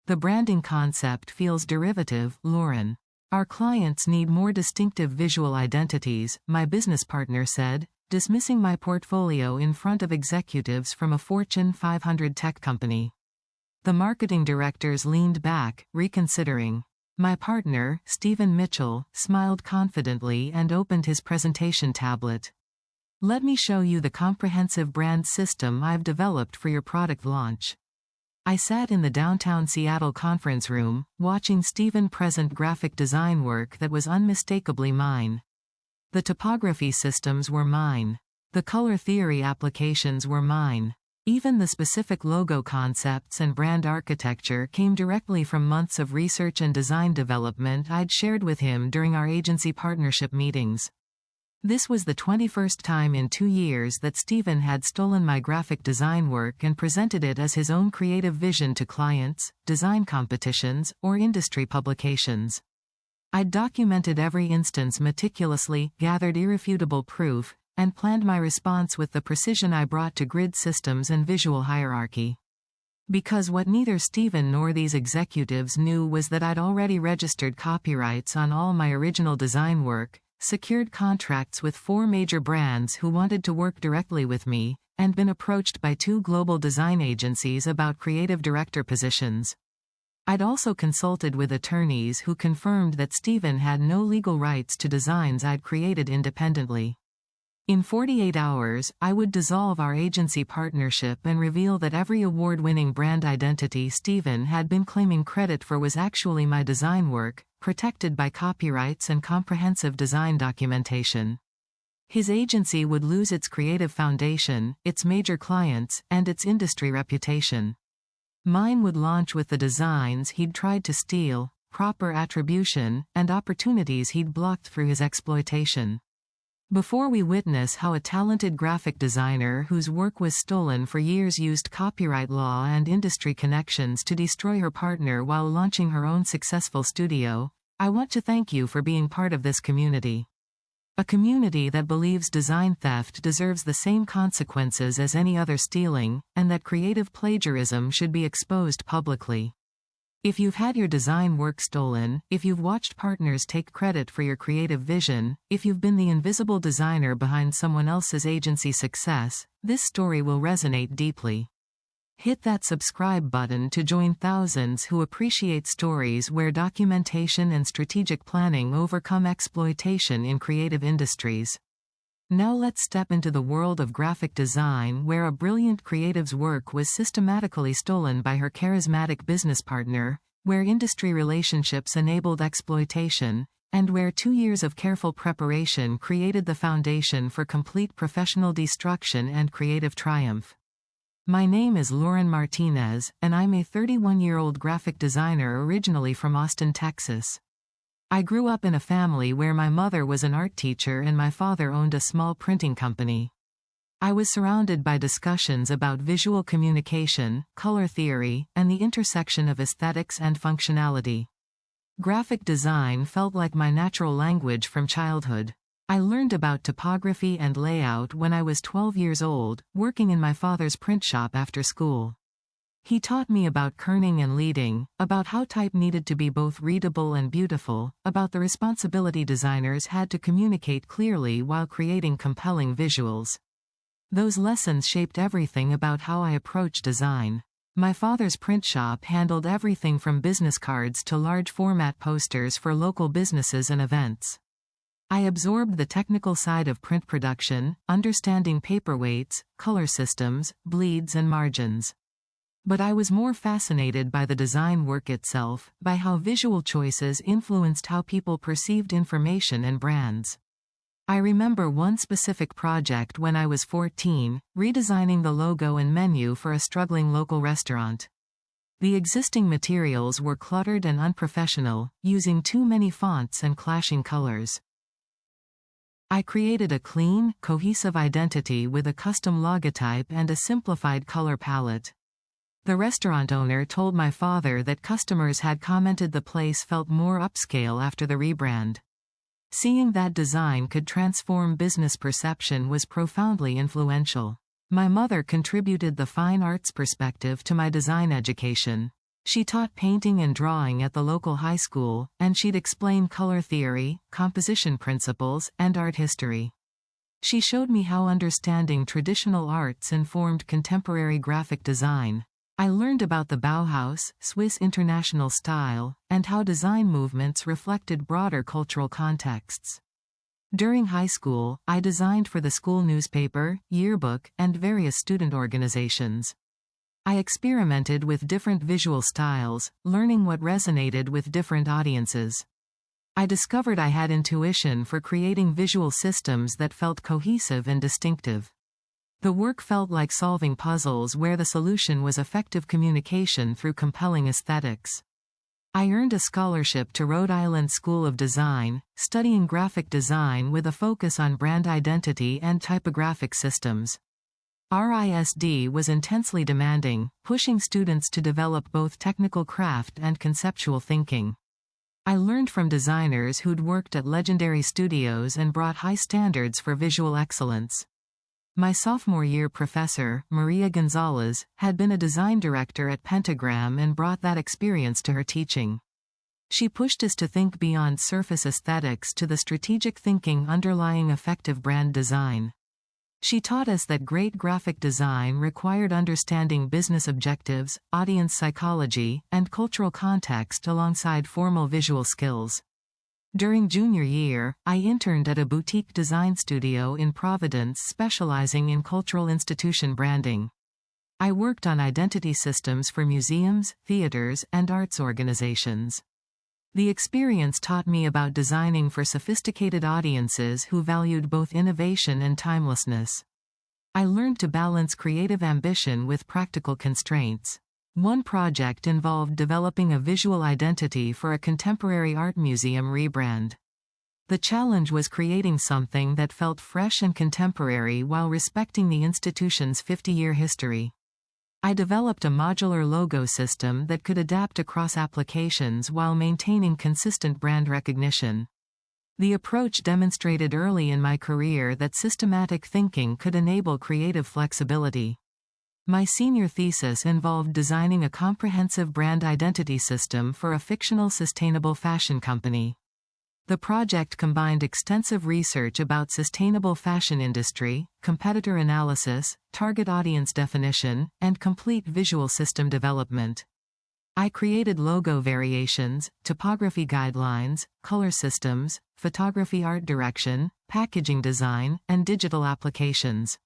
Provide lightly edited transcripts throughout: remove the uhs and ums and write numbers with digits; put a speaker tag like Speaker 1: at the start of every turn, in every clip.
Speaker 1: The branding concept feels derivative, Lauren. Our clients need more distinctive visual identities, my business partner said, dismissing my portfolio in front of executives from a Fortune 500 tech company. The marketing directors leaned back, reconsidering. My partner, Stephen Mitchell, smiled confidently and opened his presentation tablet. Let me show you the comprehensive brand system I've developed for your product launch. I sat in the downtown Seattle conference room, watching Stephen present graphic design work that was unmistakably mine. The typography systems were mine. The color theory applications were mine. Even the specific logo concepts and brand architecture came directly from months of research and design development I'd shared with him during our agency partnership meetings. This was the 21st time in 2 years that Stephen had stolen my graphic design work and presented it as his own creative vision to clients, design competitions, or industry publications. I'd documented every instance meticulously, gathered irrefutable proof, and planned my response with the precision I brought to grid systems and visual hierarchy. Because what neither Stephen nor these executives knew was that I'd already registered copyrights on all my original design work, secured contracts with 4 major brands who wanted to work directly with me, and been approached by 2 global design agencies about creative director positions. I'd also consulted with attorneys who confirmed that Stephen had no legal rights to designs I'd created independently. In 48 hours, I would dissolve our agency partnership and reveal that every award-winning brand identity Stephen had been claiming credit for was actually my design work, protected by copyrights and comprehensive design documentation. His agency would lose its creative foundation, its major clients, and its industry reputation. Mine would launch with the designs he'd tried to steal, proper attribution, and opportunities he'd blocked through his exploitation. Before we witness how a talented graphic designer whose work was stolen for years used copyright law and industry connections to destroy her partner while launching her own successful studio, I want to thank you for being part of this community. A community that believes design theft deserves the same consequences as any other stealing, and that creative plagiarism should be exposed publicly. If you've had your design work stolen, if you've watched partners take credit for your creative vision, if you've been the invisible designer behind someone else's agency success, this story will resonate deeply. Hit that subscribe button to join thousands who appreciate stories where documentation and strategic planning overcome exploitation in creative industries. Now let's step into the world of graphic design, where a brilliant creative's work was systematically stolen by her charismatic business partner, where industry relationships enabled exploitation, and where 2 years of careful preparation created the foundation for complete professional destruction and creative triumph. My name is Lauren Martinez, and I'm a 31-year-old graphic designer originally from Austin, Texas. I grew up in a family where my mother was an art teacher and my father owned a small printing company. I was surrounded by discussions about visual communication, color theory, and the intersection of aesthetics and functionality. Graphic design felt like my natural language from childhood. I learned about typography and layout when I was 12 years old, working in my father's print shop after school. He taught me about kerning and leading, about how type needed to be both readable and beautiful, about the responsibility designers had to communicate clearly while creating compelling visuals. Those lessons shaped everything about how I approach design. My father's print shop handled everything from business cards to large format posters for local businesses and events. I absorbed the technical side of print production, understanding paperweights, color systems, bleeds and margins. But I was more fascinated by the design work itself, by how visual choices influenced how people perceived information and brands. I remember one specific project when I was 14, redesigning the logo and menu for a struggling local restaurant. The existing materials were cluttered and unprofessional, using too many fonts and clashing colors. I created a clean, cohesive identity with a custom logotype and a simplified color palette. The restaurant owner told my father that customers had commented the place felt more upscale after the rebrand. Seeing that design could transform business perception was profoundly influential. My mother contributed the fine arts perspective to my design education. She taught painting and drawing at the local high school, and she'd explain color theory, composition principles, and art history. She showed me how understanding traditional arts informed contemporary graphic design. I learned about the Bauhaus, Swiss international style, and how design movements reflected broader cultural contexts. During high school, I designed for the school newspaper, yearbook, and various student organizations. I experimented with different visual styles, learning what resonated with different audiences. I discovered I had intuition for creating visual systems that felt cohesive and distinctive. The work felt like solving puzzles where the solution was effective communication through compelling aesthetics. I earned a scholarship to Rhode Island School of Design, studying graphic design with a focus on brand identity and typographic systems. RISD was intensely demanding, pushing students to develop both technical craft and conceptual thinking. I learned from designers who'd worked at legendary studios and brought high standards for visual excellence. My sophomore year professor, Maria Gonzalez, had been a design director at Pentagram and brought that experience to her teaching. She pushed us to think beyond surface aesthetics to the strategic thinking underlying effective brand design. She taught us that great graphic design required understanding business objectives, audience psychology, and cultural context alongside formal visual skills. During junior year, I interned at a boutique design studio in Providence specializing in cultural institution branding. I worked on identity systems for museums, theaters, and arts organizations. The experience taught me about designing for sophisticated audiences who valued both innovation and timelessness. I learned to balance creative ambition with practical constraints. One project involved developing a visual identity for a contemporary art museum rebrand. The challenge was creating something that felt fresh and contemporary while respecting the institution's 50-year history. I developed a modular logo system that could adapt across applications while maintaining consistent brand recognition. The approach demonstrated early in my career that systematic thinking could enable creative flexibility. My senior thesis involved designing a comprehensive brand identity system for a fictional sustainable fashion company. The project combined extensive research about sustainable fashion industry, competitor analysis, target audience definition, and complete visual system development. I created logo variations, typography guidelines, color systems, photography art direction, packaging design, and digital applications.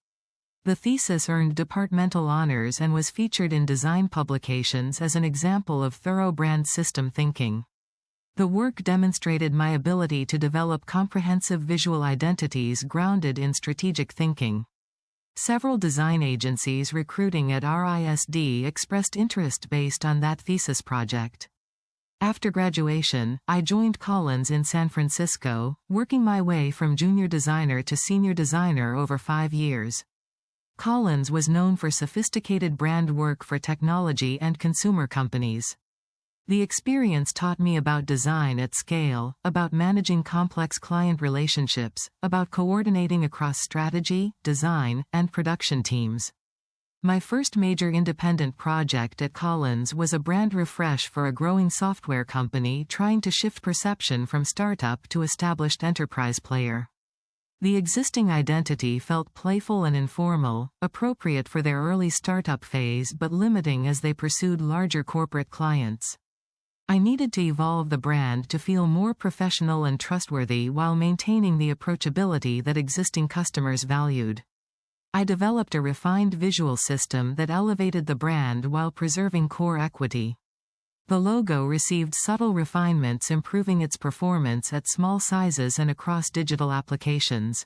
Speaker 1: The thesis earned departmental honors and was featured in design publications as an example of thorough brand system thinking. The work demonstrated my ability to develop comprehensive visual identities grounded in strategic thinking. Several design agencies recruiting at RISD expressed interest based on that thesis project. After graduation, I joined Collins in San Francisco, working my way from junior designer to senior designer over 5 years. Collins was known for sophisticated brand work for technology and consumer companies. The experience taught me about design at scale, about managing complex client relationships, about coordinating across strategy, design, and production teams. My first major independent project at Collins was a brand refresh for a growing software company trying to shift perception from startup to established enterprise player. The existing identity felt playful and informal, appropriate for their early startup phase but limiting as they pursued larger corporate clients. I needed to evolve the brand to feel more professional and trustworthy while maintaining the approachability that existing customers valued. I developed a refined visual system that elevated the brand while preserving core equity. The logo received subtle refinements, improving its performance at small sizes and across digital applications.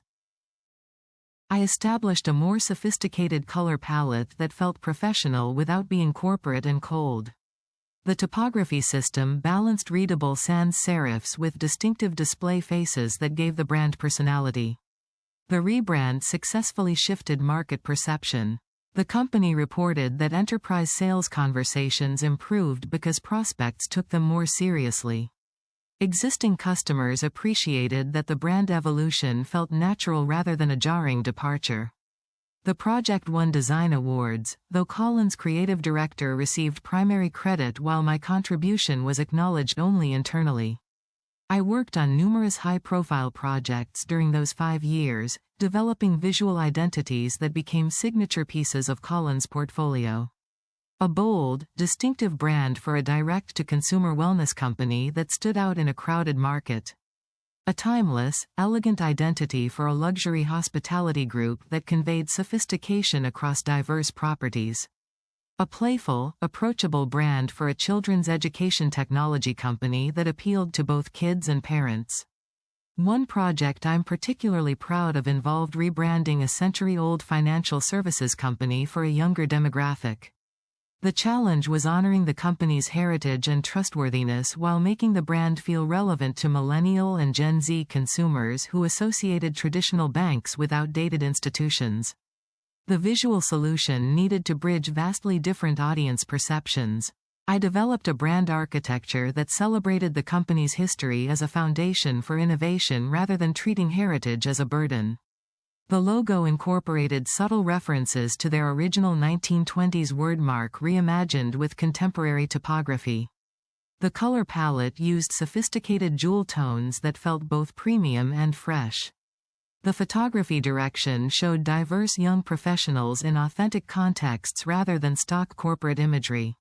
Speaker 1: I established a more sophisticated color palette that felt professional without being corporate and cold. The typography system balanced readable sans serifs with distinctive display faces that gave the brand personality. The rebrand successfully shifted market perception. The company reported that enterprise sales conversations improved because prospects took them more seriously. Existing customers appreciated that the brand evolution felt natural rather than a jarring departure. The project won design awards, though Collins' creative director received primary credit while my contribution was acknowledged only internally. I worked on numerous high-profile projects during those 5 years, developing visual identities that became signature pieces of Collins' portfolio. A bold, distinctive brand for a direct-to-consumer wellness company that stood out in a crowded market. A timeless, elegant identity for a luxury hospitality group that conveyed sophistication across diverse properties. A playful, approachable brand for a children's education technology company that appealed to both kids and parents. One project I'm particularly proud of involved rebranding a century-old financial services company for a younger demographic. The challenge was honoring the company's heritage and trustworthiness while making the brand feel relevant to millennial and Gen Z consumers who associated traditional banks with outdated institutions. The visual solution needed to bridge vastly different audience perceptions. I developed a brand architecture that celebrated the company's history as a foundation for innovation rather than treating heritage as a burden. The logo incorporated subtle references to their original 1920s wordmark reimagined with contemporary typography. The color palette used sophisticated jewel tones that felt both premium and fresh. The photography direction showed diverse young professionals in authentic contexts rather than stock corporate imagery.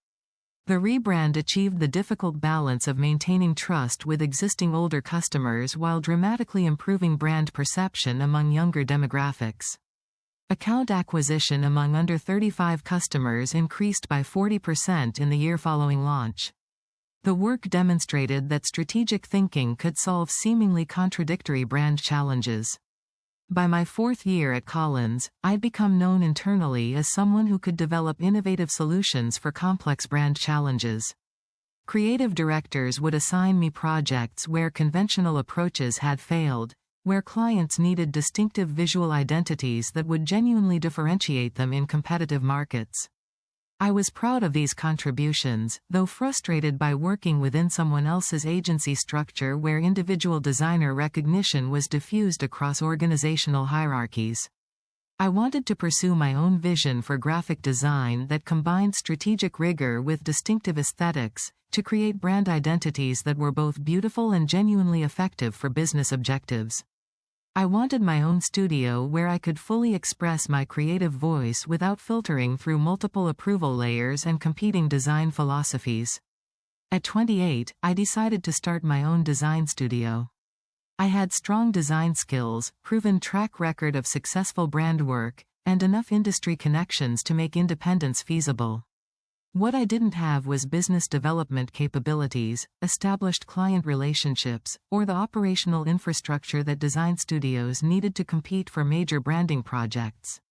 Speaker 1: The rebrand achieved the difficult balance of maintaining trust with existing older customers while dramatically improving brand perception among younger demographics. Account acquisition among under 35 customers increased by 40% in the year following launch. The work demonstrated that strategic thinking could solve seemingly contradictory brand challenges. By my 4th year at Collins, I'd become known internally as someone who could develop innovative solutions for complex brand challenges. Creative directors would assign me projects where conventional approaches had failed, where clients needed distinctive visual identities that would genuinely differentiate them in competitive markets. I was proud of these contributions, though frustrated by working within someone else's agency structure where individual designer recognition was diffused across organizational hierarchies. I wanted to pursue my own vision for graphic design that combined strategic rigor with distinctive aesthetics, to create brand identities that were both beautiful and genuinely effective for business objectives. I wanted my own studio where I could fully express my creative voice without filtering through multiple approval layers and competing design philosophies. At 28, I decided to start my own design studio. I had strong design skills, proven track record of successful brand work, and enough industry connections to make independence feasible. What I didn't have was business development capabilities, established client relationships, or the operational infrastructure that design studios needed to compete for major branding projects.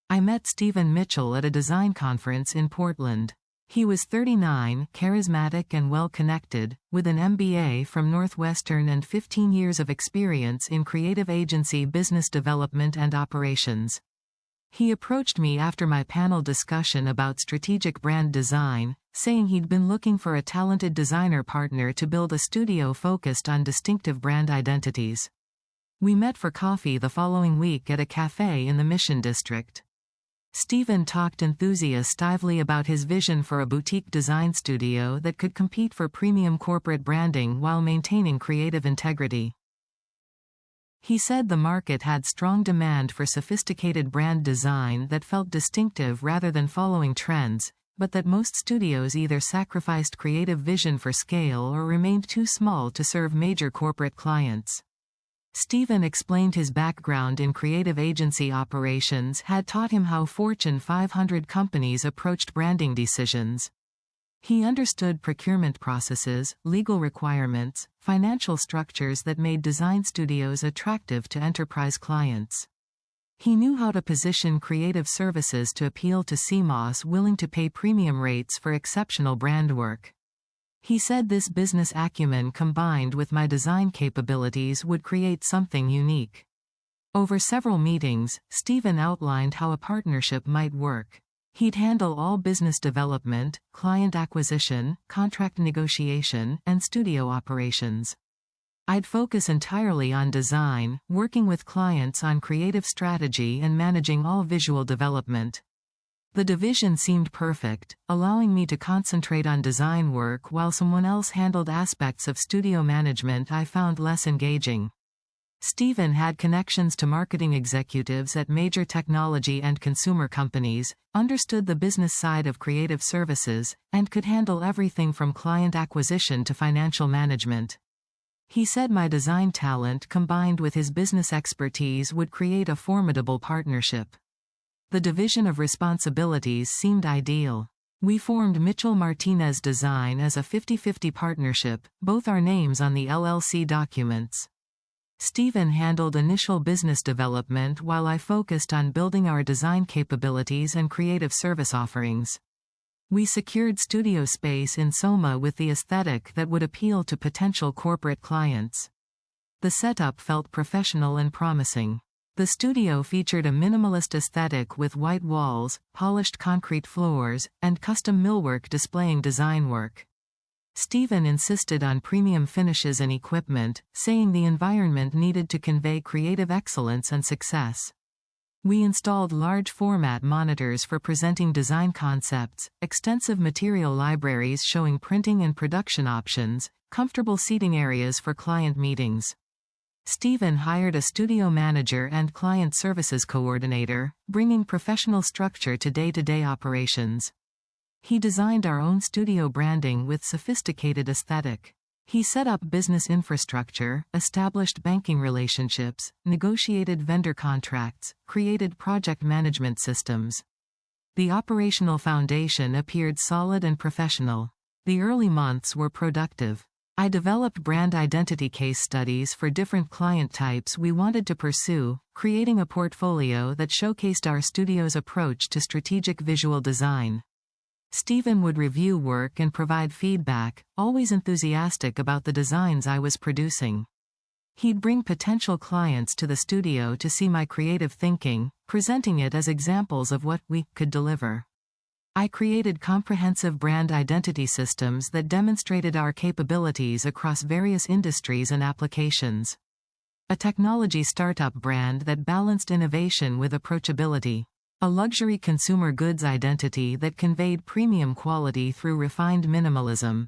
Speaker 1: I met Stephen Mitchell at a design conference in Portland. He was 39, charismatic and well-connected, with an MBA from Northwestern and 15 years of experience in creative agency business development and operations. He approached me after my panel discussion about strategic brand design, saying he'd been looking for a talented designer partner to build a studio focused on distinctive brand identities. We met for coffee the following week at a cafe in the Mission District. Stephen talked enthusiastically about his vision for a boutique design studio that could compete for premium corporate branding while maintaining creative integrity. He said the market had strong demand for sophisticated brand design that felt distinctive rather than following trends, but that most studios either sacrificed creative vision for scale or remained too small to serve major corporate clients. Stephen explained his background in creative agency operations had taught him how Fortune 500 companies approached branding decisions. He understood procurement processes, legal requirements, financial structures that made design studios attractive to enterprise clients. He knew how to position creative services to appeal to CMOs willing to pay premium rates for exceptional brand work. He said this business acumen combined with my design capabilities would create something unique. Over several meetings, Stephen outlined how a partnership might work. He'd handle all business development, client acquisition, contract negotiation, and studio operations. I'd focus entirely on design, working with clients on creative strategy and managing all visual development. The division seemed perfect, allowing me to concentrate on design work while someone else handled aspects of studio management I found less engaging. Stephen had connections to marketing executives at major technology and consumer companies, understood the business side of creative services, and could handle everything from client acquisition to financial management. He said my design talent combined with his business expertise would create a formidable partnership. The division of responsibilities seemed ideal. We formed Mitchell Martinez Design as a 50-50 partnership, both our names on the LLC documents. Stephen handled initial business development while I focused on building our design capabilities and creative service offerings. We secured studio space in Soma with the aesthetic that would appeal to potential corporate clients. The setup felt professional and promising. The studio featured a minimalist aesthetic with white walls, polished concrete floors, and custom millwork displaying design work. Stephen insisted on premium finishes and equipment, saying the environment needed to convey creative excellence and success. We installed large format monitors for presenting design concepts, extensive material libraries showing printing and production options, comfortable seating areas for client meetings. Stephen hired a studio manager and client services coordinator, bringing professional structure to day-to-day operations. He designed our own studio branding with sophisticated aesthetic. He set up business infrastructure, established banking relationships, negotiated vendor contracts, created project management systems. The operational foundation appeared solid and professional. The early months were productive. I developed brand identity case studies for different client types we wanted to pursue, creating a portfolio that showcased our studio's approach to strategic visual design. Stephen would review work and provide feedback, always enthusiastic about the designs I was producing. He'd bring potential clients to the studio to see my creative thinking, presenting it as examples of what we could deliver. I created comprehensive brand identity systems that demonstrated our capabilities across various industries and applications. A technology startup brand that balanced innovation with approachability. A luxury consumer goods identity that conveyed premium quality through refined minimalism.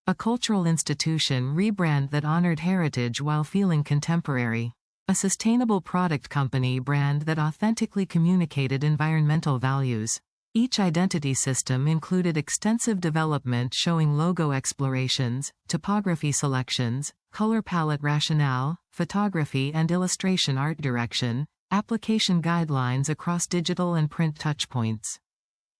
Speaker 1: A cultural institution rebrand that honored heritage while feeling contemporary. A sustainable product company brand that authentically communicated environmental values. Each identity system included extensive development showing logo explorations, typography selections, color palette rationale, photography and illustration art direction, application guidelines across digital and print touchpoints.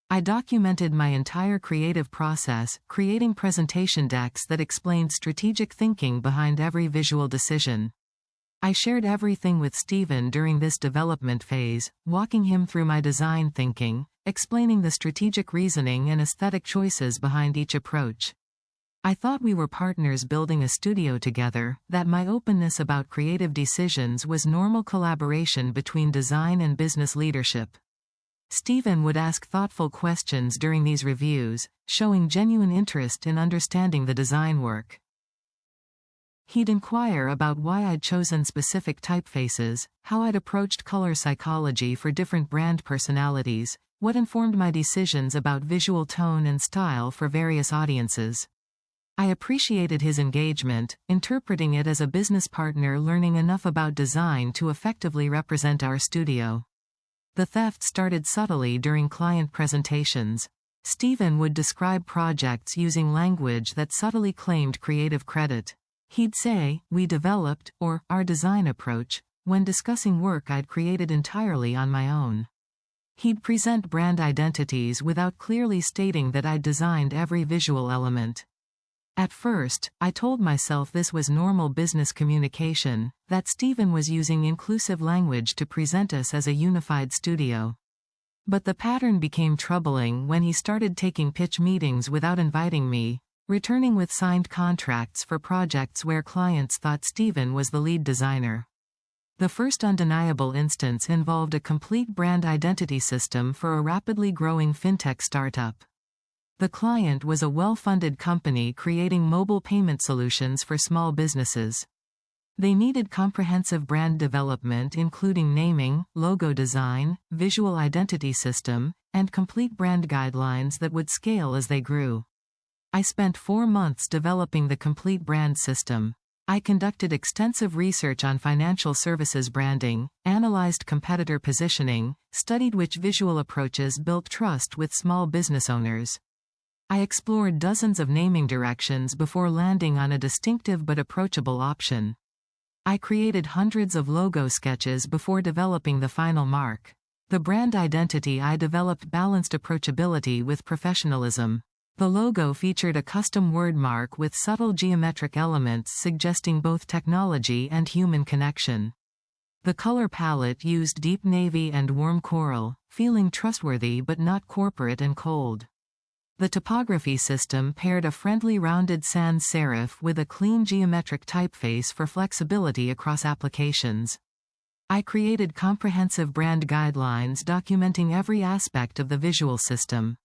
Speaker 1: I documented my entire creative process, creating presentation decks that explained strategic thinking behind every visual decision. I shared everything with Stephen during this development phase, walking him through my design thinking, explaining the strategic reasoning and aesthetic choices behind each approach. I thought we were partners building a studio together, that my openness about creative decisions was normal collaboration between design and business leadership. Stephen would ask thoughtful questions during these reviews, showing genuine interest in understanding the design work. He'd inquire about why I'd chosen specific typefaces, how I'd approached color psychology for different brand personalities, what informed my decisions about visual tone and style for various audiences. I appreciated his engagement, interpreting it as a business partner learning enough about design to effectively represent our studio. The theft started subtly during client presentations. Stephen would describe projects using language that subtly claimed creative credit. He'd say, "We developed," or "our design approach," when discussing work I'd created entirely on my own. He'd present brand identities without clearly stating that I'd designed every visual element. At first, I told myself this was normal business communication, that Stephen was using inclusive language to present us as a unified studio. But the pattern became troubling when he started taking pitch meetings without inviting me, returning with signed contracts for projects where clients thought Stephen was the lead designer. The first undeniable instance involved a complete brand identity system for a rapidly growing fintech startup. The client was a well-funded company creating mobile payment solutions for small businesses. They needed comprehensive brand development including naming, logo design, visual identity system, and complete brand guidelines that would scale as they grew. I spent 4 months developing the complete brand system. I conducted extensive research on financial services branding, analyzed competitor positioning, studied which visual approaches built trust with small business owners. I explored dozens of naming directions before landing on a distinctive but approachable option. I created hundreds of logo sketches before developing the final mark. The brand identity I developed balanced approachability with professionalism. The logo featured a custom word mark with subtle geometric elements suggesting both technology and human connection. The color palette used deep navy and warm coral, feeling trustworthy but not corporate and cold. The typography system paired a friendly rounded sans serif with a clean geometric typeface for flexibility across applications. I created comprehensive brand guidelines documenting every aspect of the visual system.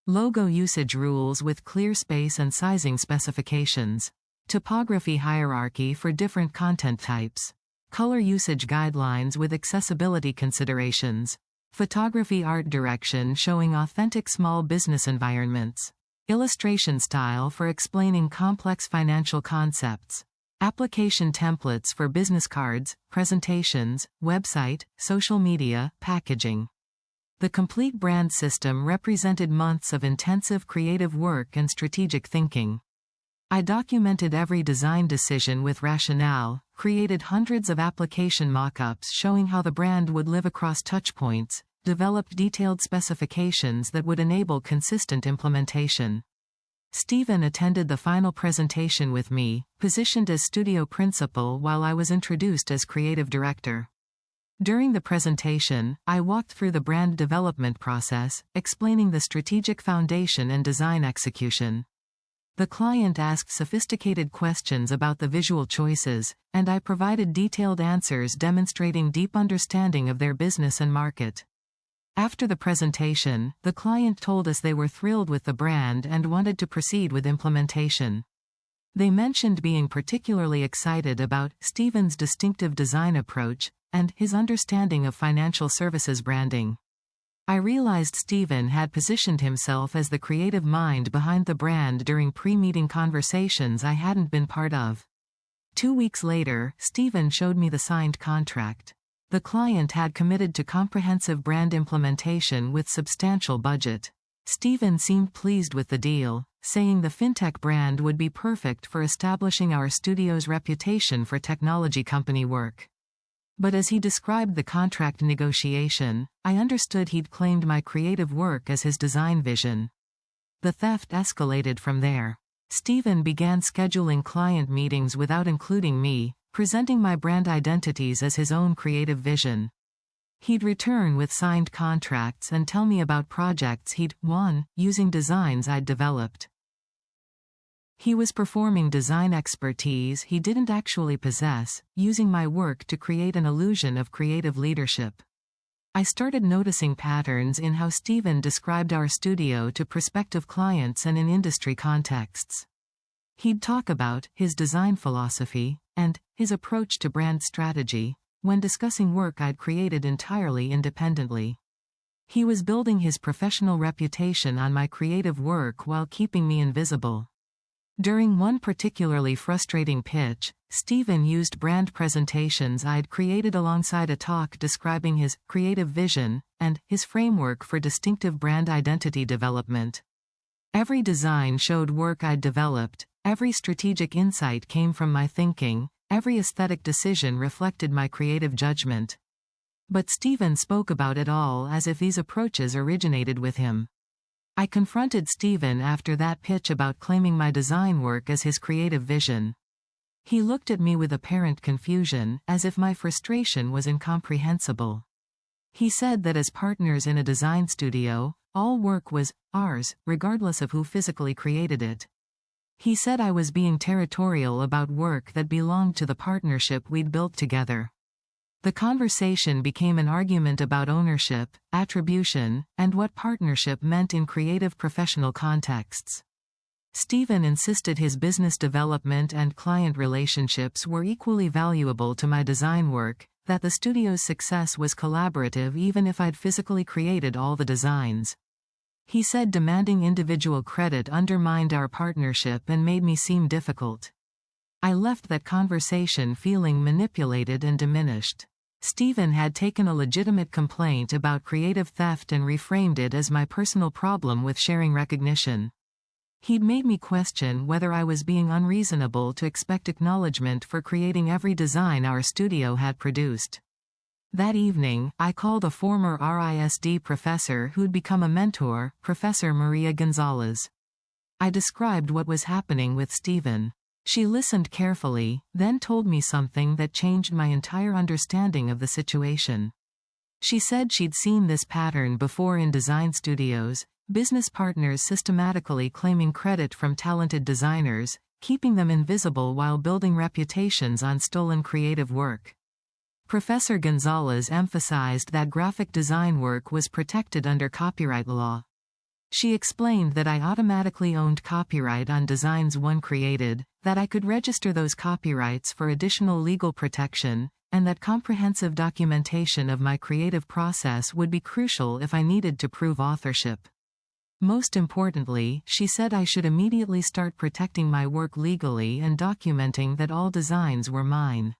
Speaker 1: Logo usage rules with clear space and sizing specifications. Typography hierarchy for different content types. Color usage guidelines with accessibility considerations. Photography art direction showing authentic small business environments. Illustration style for explaining complex financial concepts. Application templates for business cards, presentations, website, social media, packaging. The complete brand system represented months of intensive creative work and strategic thinking. I documented every design decision with rationale, created hundreds of application mock-ups showing how the brand would live across touchpoints, developed detailed specifications that would enable consistent implementation. Stephen attended the final presentation with me, positioned as studio principal while I was introduced as creative director. During the presentation, I walked through the brand development process, explaining the strategic foundation and design execution. The client asked sophisticated questions about the visual choices, and I provided detailed answers demonstrating deep understanding of their business and market. After the presentation, the client told us they were thrilled with the brand and wanted to proceed with implementation. They mentioned being particularly excited about Stephen's distinctive design approach and his understanding of financial services branding. I realized Stephen had positioned himself as the creative mind behind the brand during pre-meeting conversations I hadn't been part of. 2 weeks later, Stephen showed me the signed contract. The client had committed to comprehensive brand implementation with substantial budget. Stephen seemed pleased with the deal, saying the fintech brand would be perfect for establishing our studio's reputation for technology company work. But as he described the contract negotiation, I understood he'd claimed my creative work as his design vision. The theft escalated from there. Stephen began scheduling client meetings without including me, presenting my brand identities as his own creative vision. He'd return with signed contracts and tell me about projects he'd won, using designs I'd developed. He was performing design expertise he didn't actually possess, using my work to create an illusion of creative leadership. I started noticing patterns in how Stephen described our studio to prospective clients and in industry contexts. He'd talk about his design philosophy and his approach to brand strategy when discussing work I'd created entirely independently. He was building his professional reputation on my creative work while keeping me invisible. During one particularly frustrating pitch, Stephen used brand presentations I'd created alongside a talk describing his creative vision and his framework for distinctive brand identity development. Every design showed work I'd developed, every strategic insight came from my thinking, every aesthetic decision reflected my creative judgment. But Stephen spoke about it all as if these approaches originated with him. I confronted Stephen after that pitch about claiming my design work as his creative vision. He looked at me with apparent confusion, as if my frustration was incomprehensible. He said that as partners in a design studio, all work was ours, regardless of who physically created it. He said I was being territorial about work that belonged to the partnership we'd built together. The conversation became an argument about ownership, attribution, and what partnership meant in creative professional contexts. Steven insisted his business development and client relationships were equally valuable to my design work, that the studio's success was collaborative even if I'd physically created all the designs. He said demanding individual credit undermined our partnership and made me seem difficult. I left that conversation feeling manipulated and diminished. Steven had taken a legitimate complaint about creative theft and reframed it as my personal problem with sharing recognition. He'd made me question whether I was being unreasonable to expect acknowledgement for creating every design our studio had produced. That evening, I called a former RISD professor who'd become a mentor, Professor Maria Gonzalez. I described what was happening with Steven. She listened carefully, then told me something that changed my entire understanding of the situation. She said she'd seen this pattern before in design studios, business partners systematically claiming credit from talented designers, keeping them invisible while building reputations on stolen creative work. Professor Gonzalez emphasized that graphic design work was protected under copyright law. She explained that I automatically owned copyright on designs one created, that I could register those copyrights for additional legal protection, and that comprehensive documentation of my creative process would be crucial if I needed to prove authorship. Most importantly, she said I should immediately start protecting my work legally and documenting that all designs were mine.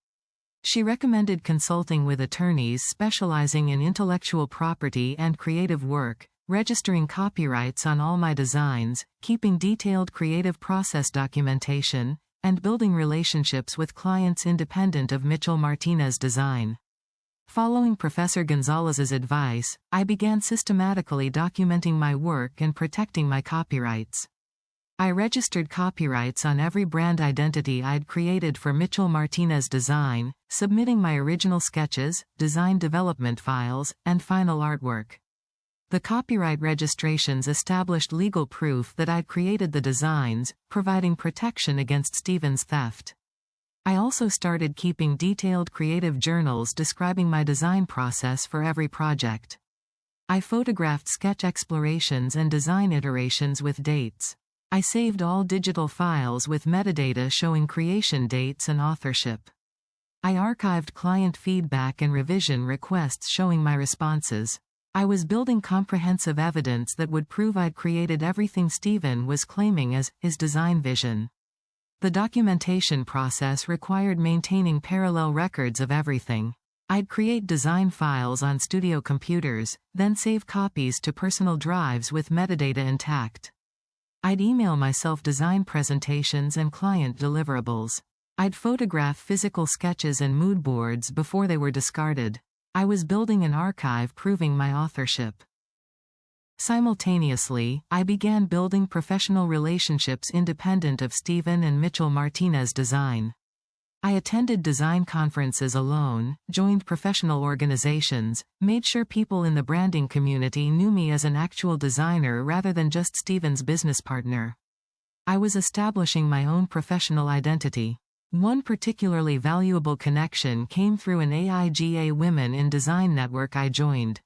Speaker 1: She recommended consulting with attorneys specializing in intellectual property and creative work, registering copyrights on all my designs, keeping detailed creative process documentation, and building relationships with clients independent of Mitchell Martinez Design. Following Professor Gonzalez's advice, I began systematically documenting my work and protecting my copyrights. I registered copyrights on every brand identity I'd created for Mitchell Martinez Design, submitting my original sketches, design development files, and final artwork. The copyright registrations established legal proof that I'd created the designs, providing protection against Steven's theft. I also started keeping detailed creative journals describing my design process for every project. I photographed sketch explorations and design iterations with dates. I saved all digital files with metadata showing creation dates and authorship. I archived client feedback and revision requests showing my responses. I was building comprehensive evidence that would prove I'd created everything Steven was claiming as his design vision. The documentation process required maintaining parallel records of everything. I'd create design files on studio computers, then save copies to personal drives with metadata intact. I'd email myself design presentations and client deliverables. I'd photograph physical sketches and mood boards before they were discarded. I was building an archive proving my authorship. Simultaneously, I began building professional relationships independent of Steven and Mitchell Martinez Design. I attended design conferences alone, joined professional organizations, made sure people in the branding community knew me as an actual designer rather than just Steven's business partner. I was establishing my own professional identity. One particularly valuable connection came through an AIGA Women in Design network I joined.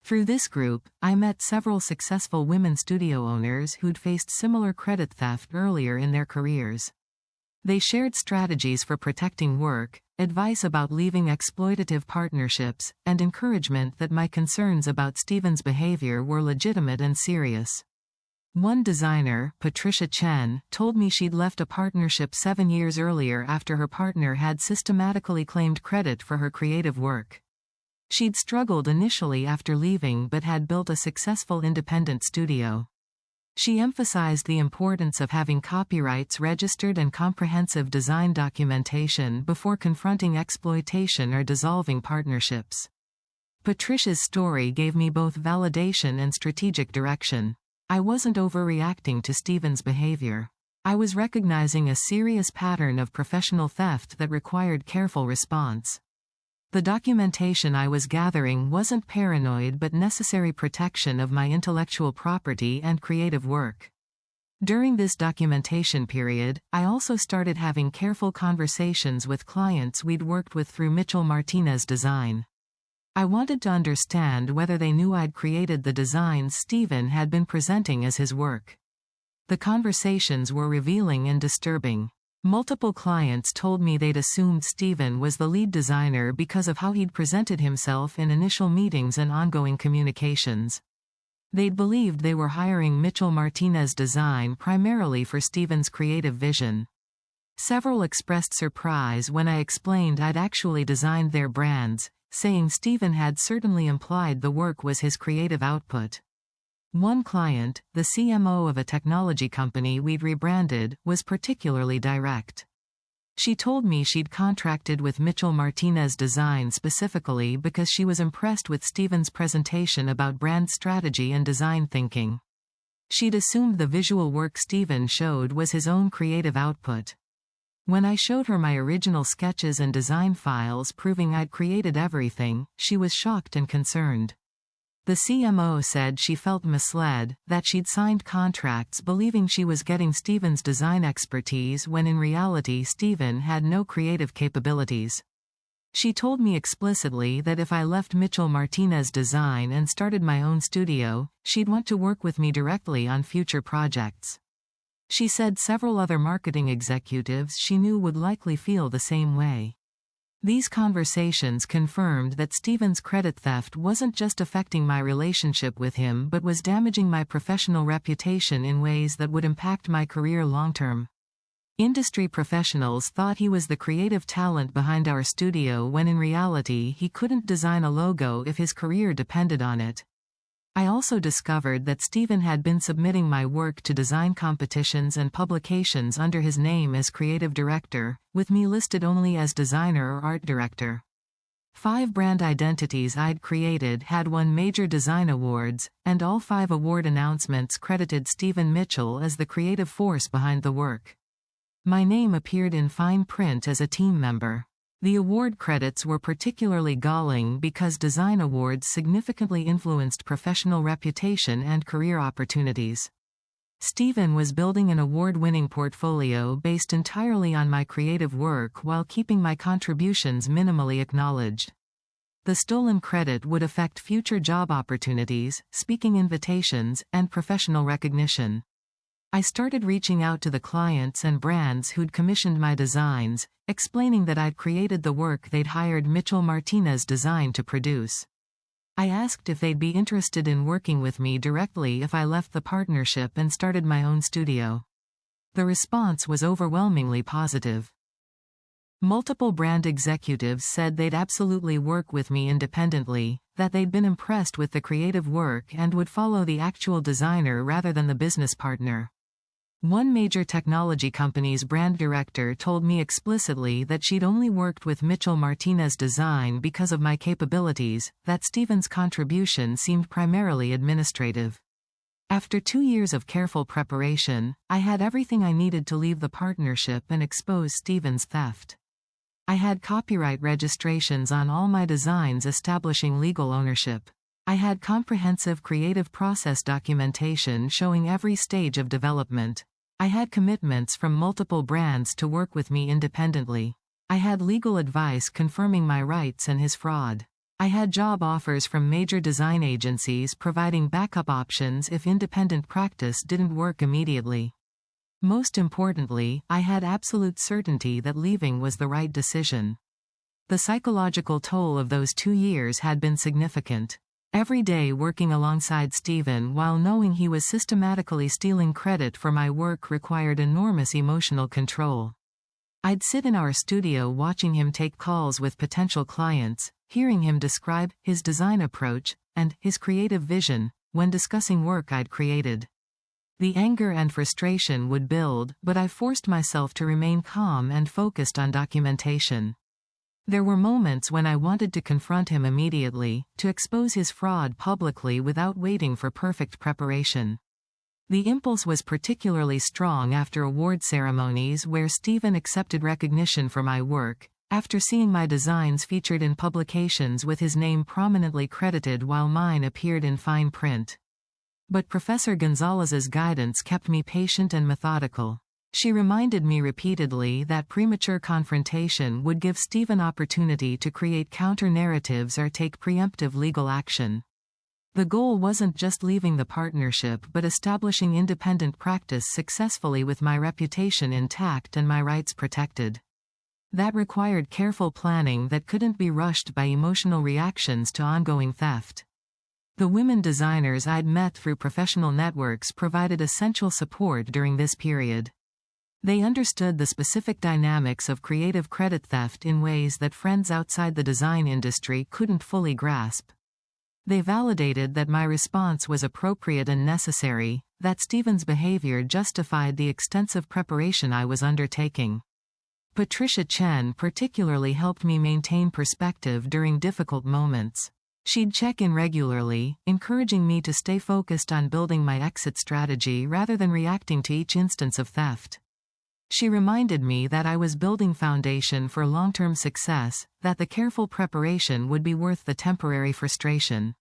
Speaker 1: Through this group, I met several successful women studio owners who'd faced similar credit theft earlier in their careers. They shared strategies for protecting work, advice about leaving exploitative partnerships, and encouragement that my concerns about Steven's behavior were legitimate and serious. One designer, Patricia Chen, told me she'd left a partnership 7 years earlier after her partner had systematically claimed credit for her creative work. She'd struggled initially after leaving but had built a successful independent studio. She emphasized the importance of having copyrights registered and comprehensive design documentation before confronting exploitation or dissolving partnerships. Patricia's story gave me both validation and strategic direction. I wasn't overreacting to Steven's behavior. I was recognizing a serious pattern of professional theft that required careful response. The documentation I was gathering wasn't paranoid but necessary protection of my intellectual property and creative work. During this documentation period, I also started having careful conversations with clients we'd worked with through Mitchell Martinez Design. I wanted to understand whether they knew I'd created the designs Steven had been presenting as his work. The conversations were revealing and disturbing. Multiple clients told me they'd assumed Steven was the lead designer because of how he'd presented himself in initial meetings and ongoing communications. They'd believed they were hiring Mitchell Martinez Design primarily for Steven's creative vision. Several expressed surprise when I explained I'd actually designed their brands, saying Steven had certainly implied the work was his creative output. One client, the CMO of a technology company we'd rebranded, was particularly direct. She told me she'd contracted with Mitchell Martinez Design specifically because she was impressed with Steven's presentation about brand strategy and design thinking. She'd assumed the visual work Steven showed was his own creative output. When I showed her my original sketches and design files proving I'd created everything, she was shocked and concerned. The CMO said she felt misled, that she'd signed contracts believing she was getting Steven's design expertise when in reality Steven had no creative capabilities. She told me explicitly that if I left Mitchell Martinez Design and started my own studio, she'd want to work with me directly on future projects. She said several other marketing executives she knew would likely feel the same way. These conversations confirmed that Steven's credit theft wasn't just affecting my relationship with him but was damaging my professional reputation in ways that would impact my career long-term. Industry professionals thought he was the creative talent behind our studio when in reality he couldn't design a logo if his career depended on it. I also discovered that Steven had been submitting my work to design competitions and publications under his name as creative director, with me listed only as designer or art director. 5 brand identities I'd created had won major design awards, and all 5 award announcements credited Steven Mitchell as the creative force behind the work. My name appeared in fine print as a team member. The award credits were particularly galling because design awards significantly influenced professional reputation and career opportunities. Steven was building an award-winning portfolio based entirely on my creative work while keeping my contributions minimally acknowledged. The stolen credit would affect future job opportunities, speaking invitations, and professional recognition. I started reaching out to the clients and brands who'd commissioned my designs, explaining that I'd created the work they'd hired Mitchell Martinez Design to produce. I asked if they'd be interested in working with me directly if I left the partnership and started my own studio. The response was overwhelmingly positive. Multiple brand executives said they'd absolutely work with me independently, that they'd been impressed with the creative work and would follow the actual designer rather than the business partner. One major technology company's brand director told me explicitly that she'd only worked with Mitchell Martinez Design because of my capabilities, that Steven's contribution seemed primarily administrative. After 2 years of careful preparation, I had everything I needed to leave the partnership and expose Steven's theft. I had copyright registrations on all my designs establishing legal ownership. I had comprehensive creative process documentation showing every stage of development. I had commitments from multiple brands to work with me independently. I had legal advice confirming my rights and his fraud. I had job offers from major design agencies providing backup options if independent practice didn't work immediately. Most importantly, I had absolute certainty that leaving was the right decision. The psychological toll of those 2 years had been significant. Every day working alongside Steven while knowing he was systematically stealing credit for my work required enormous emotional control. I'd sit in our studio watching him take calls with potential clients, hearing him describe his design approach and his creative vision when discussing work I'd created. The anger and frustration would build, but I forced myself to remain calm and focused on documentation. There were moments when I wanted to confront him immediately, to expose his fraud publicly without waiting for perfect preparation. The impulse was particularly strong after award ceremonies where Steven accepted recognition for my work, after seeing my designs featured in publications with his name prominently credited while mine appeared in fine print. But Professor Gonzalez's guidance kept me patient and methodical. She reminded me repeatedly that premature confrontation would give Steven opportunity to create counter-narratives or take preemptive legal action. The goal wasn't just leaving the partnership but establishing independent practice successfully with my reputation intact and my rights protected. That required careful planning that couldn't be rushed by emotional reactions to ongoing theft. The women designers I'd met through professional networks provided essential support during this period. They understood the specific dynamics of creative credit theft in ways that friends outside the design industry couldn't fully grasp. They validated that my response was appropriate and necessary, that Stephen's behavior justified the extensive preparation I was undertaking. Patricia Chen particularly helped me maintain perspective during difficult moments. She'd check in regularly, encouraging me to stay focused on building my exit strategy rather than reacting to each instance of theft. She reminded me that I was building foundation for long-term success, that the careful preparation would be worth the temporary frustration.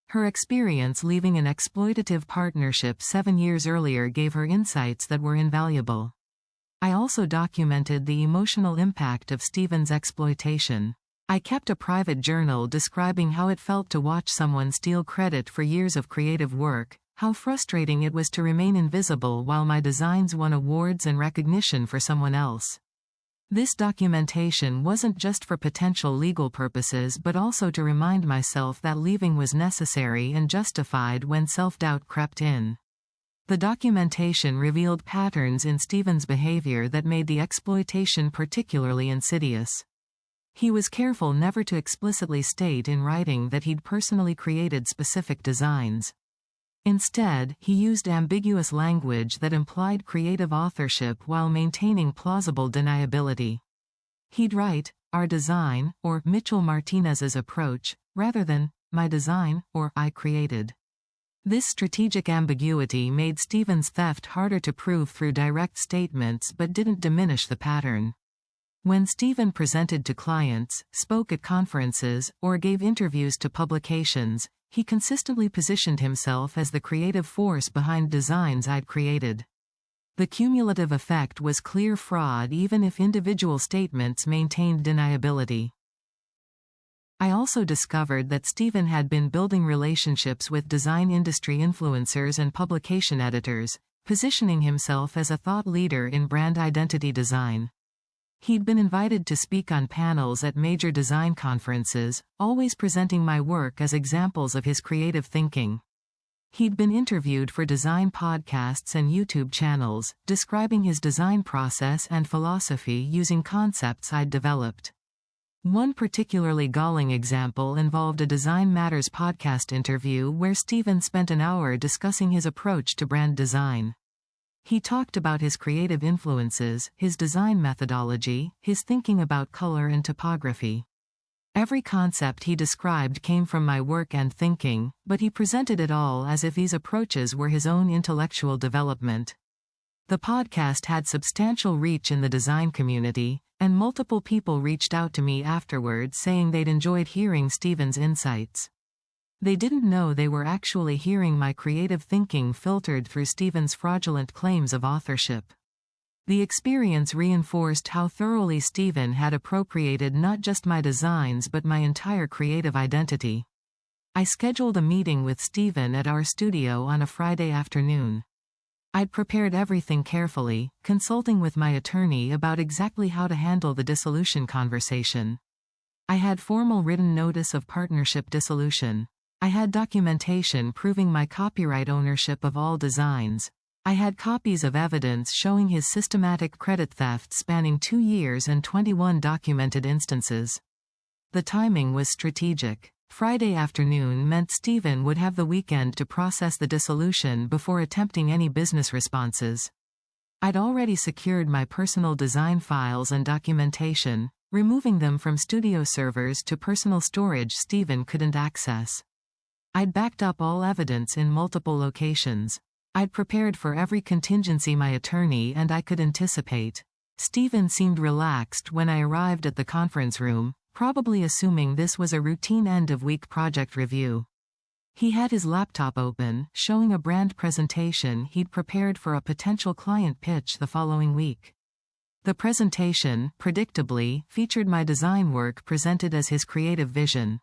Speaker 1: Her experience leaving an exploitative partnership 7 years earlier gave her insights that were invaluable. I also documented the emotional impact of Stephen's exploitation. I kept a private journal describing how it felt to watch someone steal credit for years of creative work, how frustrating it was to remain invisible while my designs won awards and recognition for someone else. This documentation wasn't just for potential legal purposes but also to remind myself that leaving was necessary and justified when self-doubt crept in. The documentation revealed patterns in Stephen's behavior that made the exploitation particularly insidious. He was careful never to explicitly state in writing that he'd personally created specific designs. Instead, he used ambiguous language that implied creative authorship while maintaining plausible deniability. He'd write, "our design," or Mitchell Martinez's approach, rather than, "my design," or "I created." This strategic ambiguity made Stephen's theft harder to prove through direct statements but didn't diminish the pattern. When Stephen presented to clients, spoke at conferences, or gave interviews to publications, he consistently positioned himself as the creative force behind designs I'd created. The cumulative effect was clear fraud even if individual statements maintained deniability. I also discovered that Stephen had been building relationships with design industry influencers and publication editors, positioning himself as a thought leader in brand identity design. He'd been invited to speak on panels at major design conferences, always presenting my work as examples of his creative thinking. He'd been interviewed for design podcasts and YouTube channels, describing his design process and philosophy using concepts I'd developed. One particularly galling example involved a Design Matters podcast interview where Stephen spent an hour discussing his approach to brand design. He talked about his creative influences, his design methodology, his thinking about color and typography. Every concept he described came from my work and thinking, but he presented it all as if these approaches were his own intellectual development. The podcast had substantial reach in the design community, and multiple people reached out to me afterward saying they'd enjoyed hearing Stephen's insights. They didn't know they were actually hearing my creative thinking filtered through Stephen's fraudulent claims of authorship. The experience reinforced how thoroughly Stephen had appropriated not just my designs but my entire creative identity. I scheduled a meeting with Stephen at our studio on a Friday afternoon. I'd prepared everything carefully, consulting with my attorney about exactly how to handle the dissolution conversation. I had formal written notice of partnership dissolution. I had documentation proving my copyright ownership of all designs. I had copies of evidence showing his systematic credit theft spanning 2 years and 21 documented instances. The timing was strategic. Friday afternoon meant Stephen would have the weekend to process the dissolution before attempting any business responses. I'd already secured my personal design files and documentation, removing them from studio servers to personal storage Stephen couldn't access. I'd backed up all evidence in multiple locations. I'd prepared for every contingency my attorney and I could anticipate. Stephen seemed relaxed when I arrived at the conference room, probably assuming this was a routine end-of-week project review. He had his laptop open, showing a brand presentation he'd prepared for a potential client pitch the following week. The presentation, predictably, featured my design work presented as his creative vision.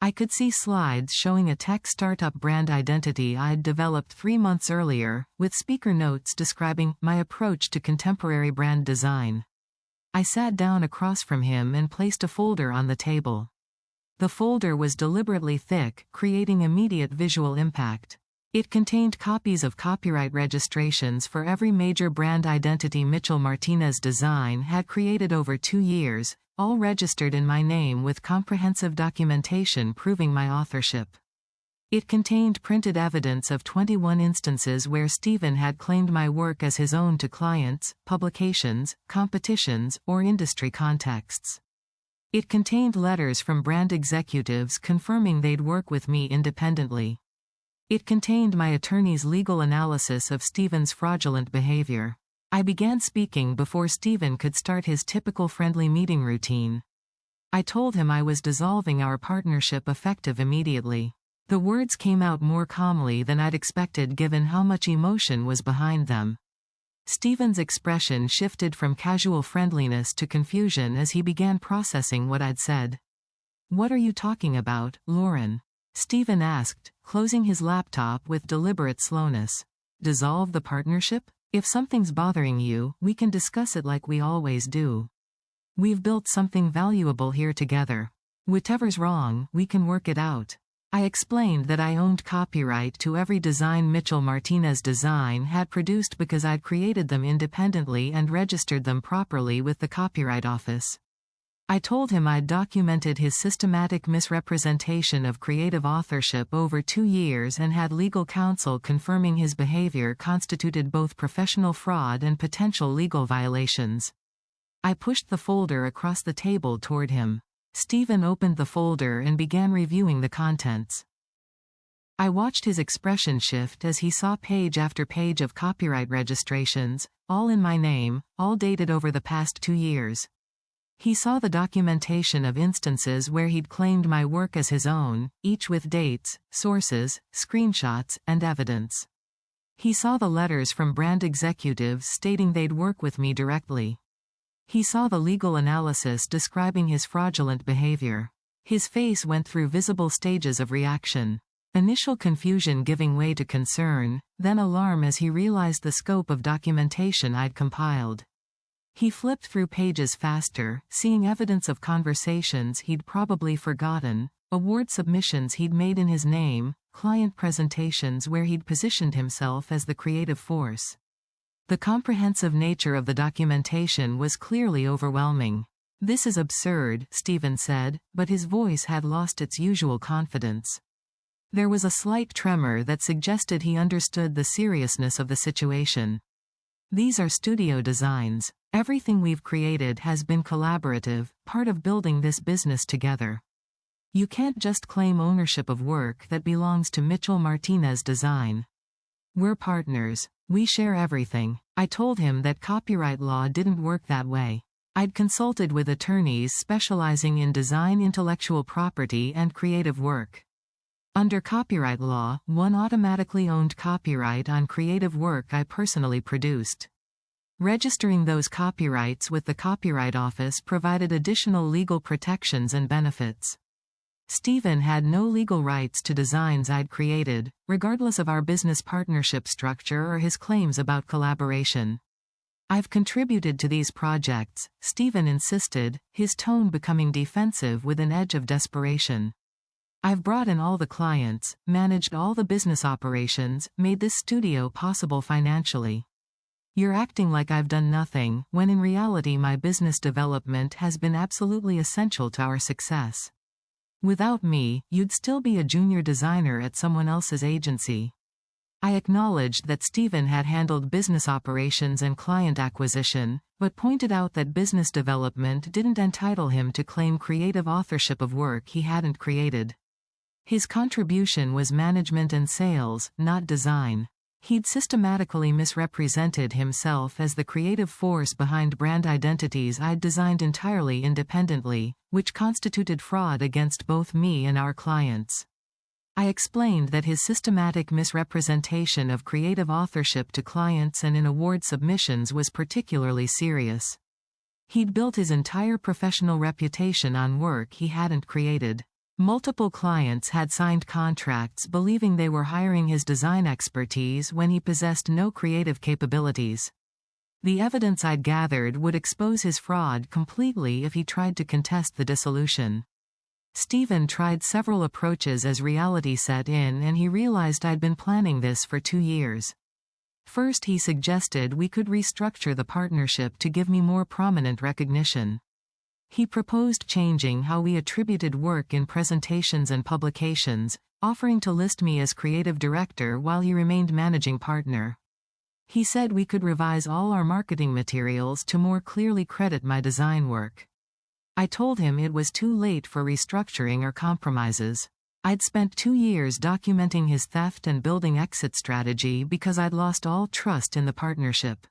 Speaker 1: I could see slides showing a tech startup brand identity I'd developed 3 months earlier, with speaker notes describing my approach to contemporary brand design. I sat down across from him and placed a folder on the table. The folder was deliberately thick, creating immediate visual impact. It contained copies of copyright registrations for every major brand identity Mitchell Martinez Design had created over 2 years, all registered in my name with comprehensive documentation proving my authorship. It contained printed evidence of 21 instances where Stephen had claimed my work as his own to clients, publications, competitions, or industry contexts. It contained letters from brand executives confirming they'd work with me independently. It contained my attorney's legal analysis of Stephen's fraudulent behavior. I began speaking before Stephen could start his typical friendly meeting routine. I told him I was dissolving our partnership effective immediately. The words came out more calmly than I'd expected given how much emotion was behind them. Stephen's expression shifted from casual friendliness to confusion as he began processing what I'd said. "What are you talking about, Lauren?" Stephen asked, closing his laptop with deliberate slowness. "Dissolve the partnership? If something's bothering you, we can discuss it like we always do. We've built something valuable here together. Whatever's wrong, we can work it out." I explained that I owned copyright to every design Mitchell Martinez Design had produced because I'd created them independently and registered them properly with the Copyright Office. I told him I'd documented his systematic misrepresentation of creative authorship over 2 years and had legal counsel confirming his behavior constituted both professional fraud and potential legal violations. I pushed the folder across the table toward him. Stephen opened the folder and began reviewing the contents. I watched his expression shift as he saw page after page of copyright registrations, all in my name, all dated over the past 2 years. He saw the documentation of instances where he'd claimed my work as his own, each with dates, sources, screenshots, and evidence. He saw the letters from brand executives stating they'd work with me directly. He saw the legal analysis describing his fraudulent behavior. His face went through visible stages of reaction. Initial confusion giving way to concern, then alarm as he realized the scope of documentation I'd compiled. He flipped through pages faster, seeing evidence of conversations he'd probably forgotten, award submissions he'd made in his name, client presentations where he'd positioned himself as the creative force. The comprehensive nature of the documentation was clearly overwhelming. "This is absurd," Stephen said, but his voice had lost its usual confidence. There was a slight tremor that suggested he understood the seriousness of the situation. "These are studio designs. Everything we've created has been collaborative, part of building this business together. You can't just claim ownership of work that belongs to Mitchell Martinez Design. We're partners. We share everything." I told him that copyright law didn't work that way. I'd consulted with attorneys specializing in design, intellectual property, and creative work. Under copyright law, one automatically owned copyright on creative work I personally produced. Registering those copyrights with the Copyright Office provided additional legal protections and benefits. Stephen had no legal rights to designs I'd created, regardless of our business partnership structure or his claims about collaboration. "I've contributed to these projects," Stephen insisted, his tone becoming defensive with an edge of desperation. "I've brought in all the clients, managed all the business operations, made this studio possible financially. You're acting like I've done nothing, when in reality my business development has been absolutely essential to our success. Without me, you'd still be a junior designer at someone else's agency." I acknowledged that Stephen had handled business operations and client acquisition, but pointed out that business development didn't entitle him to claim creative authorship of work he hadn't created. His contribution was management and sales, not design. He'd systematically misrepresented himself as the creative force behind brand identities I'd designed entirely independently, which constituted fraud against both me and our clients. I explained that his systematic misrepresentation of creative authorship to clients and in award submissions was particularly serious. He'd built his entire professional reputation on work he hadn't created. Multiple clients had signed contracts believing they were hiring his design expertise when he possessed no creative capabilities. The evidence I'd gathered would expose his fraud completely if he tried to contest the dissolution. Stephen tried several approaches as reality set in, and he realized I'd been planning this for 2 years. First, he suggested we could restructure the partnership to give me more prominent recognition. He proposed changing how we attributed work in presentations and publications, offering to list me as creative director while he remained managing partner. He said we could revise all our marketing materials to more clearly credit my design work. I told him it was too late for restructuring or compromises. I'd spent 2 years documenting his theft and building exit strategy because I'd lost all trust in the partnership.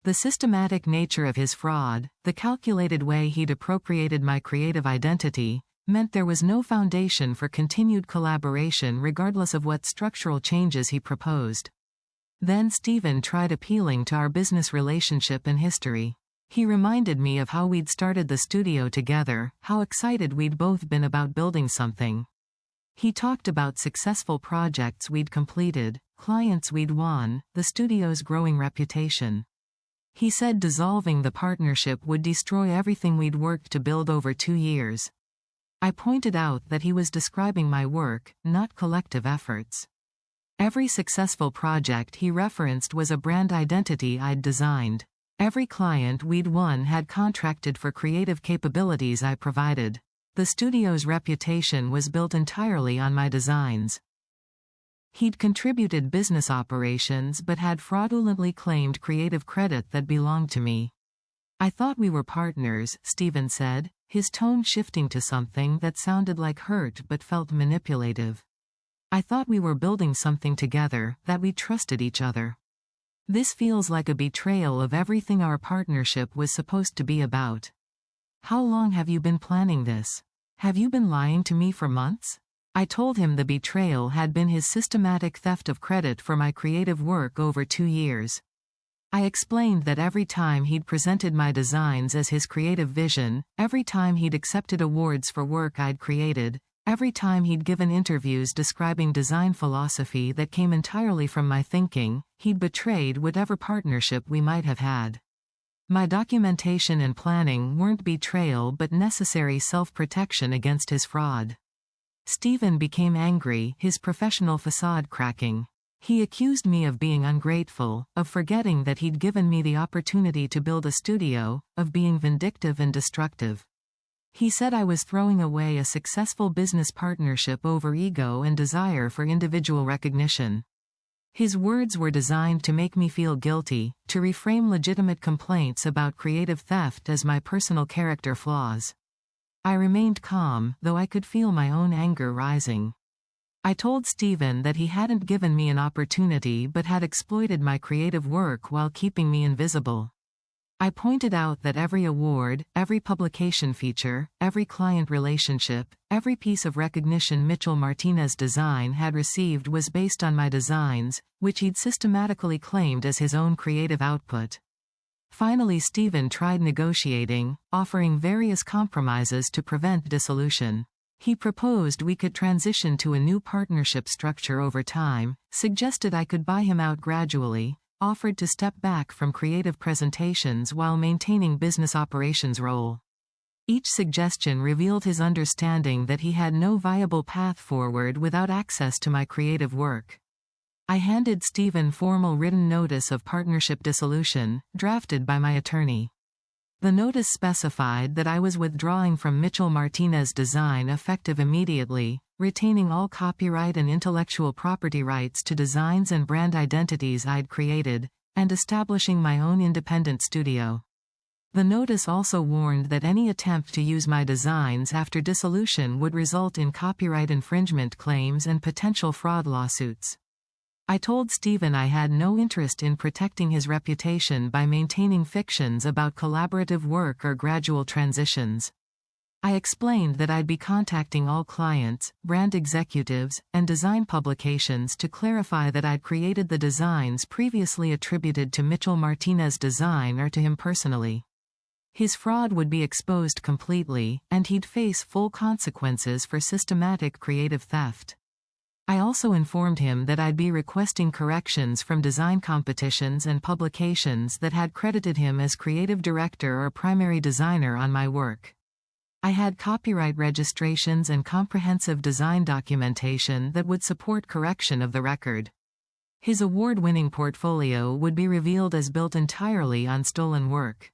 Speaker 1: The systematic nature of his fraud, the calculated way he'd appropriated my creative identity, meant there was no foundation for continued collaboration regardless of what structural changes he proposed. Then Stephen tried appealing to our business relationship and history. He reminded me of how we'd started the studio together, how excited we'd both been about building something. He talked about successful projects we'd completed, clients we'd won, the studio's growing reputation. He said dissolving the partnership would destroy everything we'd worked to build over 2 years. I pointed out that he was describing my work, not collective efforts. Every successful project he referenced was a brand identity I'd designed. Every client we'd won had contracted for creative capabilities I provided. The studio's reputation was built entirely on my designs. He'd contributed business operations but had fraudulently claimed creative credit that belonged to me. I thought we were partners, Stephen said, his tone shifting to something that sounded like hurt but felt manipulative. I thought we were building something together, that we trusted each other. This feels like a betrayal of everything our partnership was supposed to be about. How long have you been planning this? Have you been lying to me for months? I told him the betrayal had been his systematic theft of credit for my creative work over 2 years. I explained that every time he'd presented my designs as his creative vision, every time he'd accepted awards for work I'd created, every time he'd given interviews describing design philosophy that came entirely from my thinking, he'd betrayed whatever partnership we might have had. My documentation and planning weren't betrayal but necessary self-protection against his fraud. Stephen became angry, his professional facade cracking. He accused me of being ungrateful, of forgetting that he'd given me the opportunity to build a studio, of being vindictive and destructive. He said I was throwing away a successful business partnership over ego and desire for individual recognition. His words were designed to make me feel guilty, to reframe legitimate complaints about creative theft as my personal character flaws. I remained calm, though I could feel my own anger rising. I told Stephen that he hadn't given me an opportunity but had exploited my creative work while keeping me invisible. I pointed out that every award, every publication feature, every client relationship, every piece of recognition Mitchell Martinez Design had received was based on my designs, which he'd systematically claimed as his own creative output. Finally, Stephen tried negotiating, offering various compromises to prevent dissolution. He proposed we could transition to a new partnership structure over time, suggested I could buy him out gradually, offered to step back from creative presentations while maintaining business operations role. Each suggestion revealed his understanding that he had no viable path forward without access to my creative work. I handed Stephen formal written notice of partnership dissolution, drafted by my attorney. The notice specified that I was withdrawing from Mitchell Martinez Design effective immediately, retaining all copyright and intellectual property rights to designs and brand identities I'd created, and establishing my own independent studio. The notice also warned that any attempt to use my designs after dissolution would result in copyright infringement claims and potential fraud lawsuits. I told Stephen I had no interest in protecting his reputation by maintaining fictions about collaborative work or gradual transitions. I explained that I'd be contacting all clients, brand executives, and design publications to clarify that I'd created the designs previously attributed to Mitchell Martinez Design or to him personally. His fraud would be exposed completely, and he'd face full consequences for systematic creative theft. I also informed him that I'd be requesting corrections from design competitions and publications that had credited him as creative director or primary designer on my work. I had copyright registrations and comprehensive design documentation that would support correction of the record. His award-winning portfolio would be revealed as built entirely on stolen work.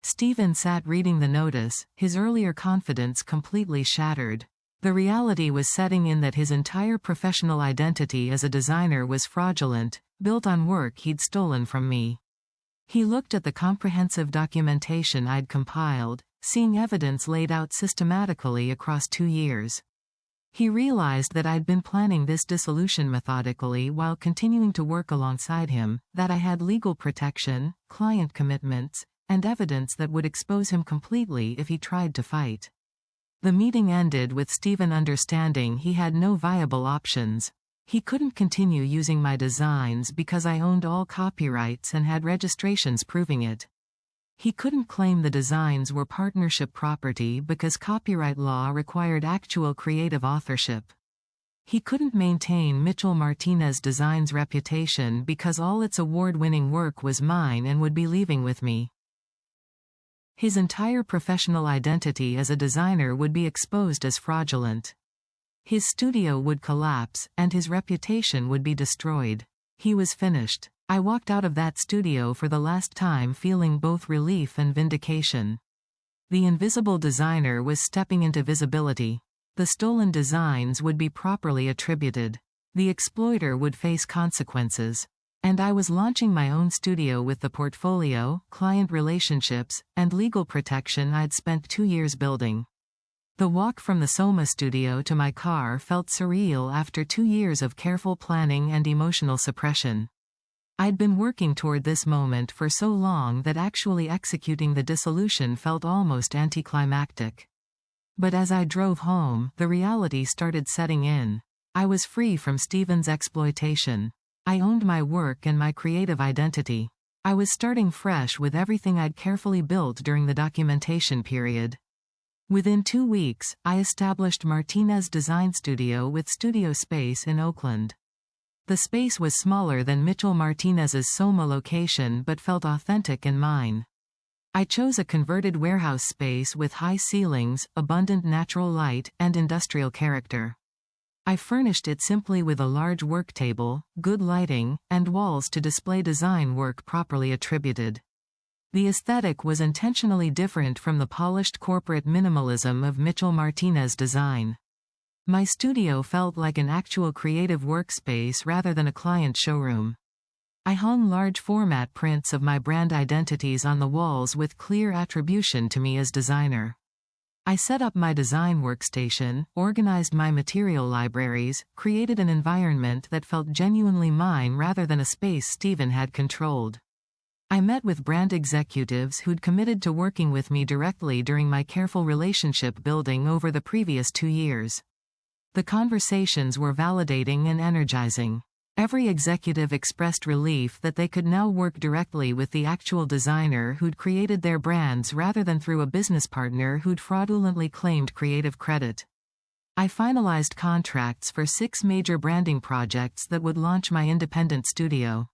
Speaker 1: Stephen sat reading the notice, his earlier confidence completely shattered. The reality was setting in that his entire professional identity as a designer was fraudulent, built on work he'd stolen from me. He looked at the comprehensive documentation I'd compiled, seeing evidence laid out systematically across 2 years. He realized that I'd been planning this dissolution methodically while continuing to work alongside him, that I had legal protection, client commitments, and evidence that would expose him completely if he tried to fight. The meeting ended with Stephen understanding he had no viable options. He couldn't continue using my designs because I owned all copyrights and had registrations proving it. He couldn't claim the designs were partnership property because copyright law required actual creative authorship. He couldn't maintain Mitchell Martinez Designs' reputation because all its award-winning work was mine and would be leaving with me. His entire professional identity as a designer would be exposed as fraudulent. His studio would collapse, and his reputation would be destroyed. He was finished. I walked out of that studio for the last time feeling both relief and vindication. The invisible designer was stepping into visibility. The stolen designs would be properly attributed. The exploiter would face consequences. And I was launching my own studio with the portfolio, client relationships, and legal protection I'd spent 2 years building. The walk from the Soma studio to my car felt surreal after 2 years of careful planning and emotional suppression. I'd been working toward this moment for so long that actually executing the dissolution felt almost anticlimactic. But as I drove home, the reality started setting in. I was free from Stephen's exploitation. I owned my work and my creative identity. I was starting fresh with everything I'd carefully built during the documentation period. Within 2 weeks, I established Martinez Design Studio with studio space in Oakland. The space was smaller than Mitchell Martinez's Soma location but felt authentic and mine. I chose a converted warehouse space with high ceilings, abundant natural light, and industrial character. I furnished it simply with a large work table, good lighting, and walls to display design work properly attributed. The aesthetic was intentionally different from the polished corporate minimalism of Mitchell Martinez Design. My studio felt like an actual creative workspace rather than a client showroom. I hung large format prints of my brand identities on the walls with clear attribution to me as designer. I set up my design workstation, organized my material libraries, created an environment that felt genuinely mine rather than a space Stephen had controlled. I met with brand executives who'd committed to working with me directly during my careful relationship building over the previous 2 years. The conversations were validating and energizing. Every executive expressed relief that they could now work directly with the actual designer who'd created their brands rather than through a business partner who'd fraudulently claimed creative credit. I finalized contracts for 6 major branding projects that would launch my independent studio.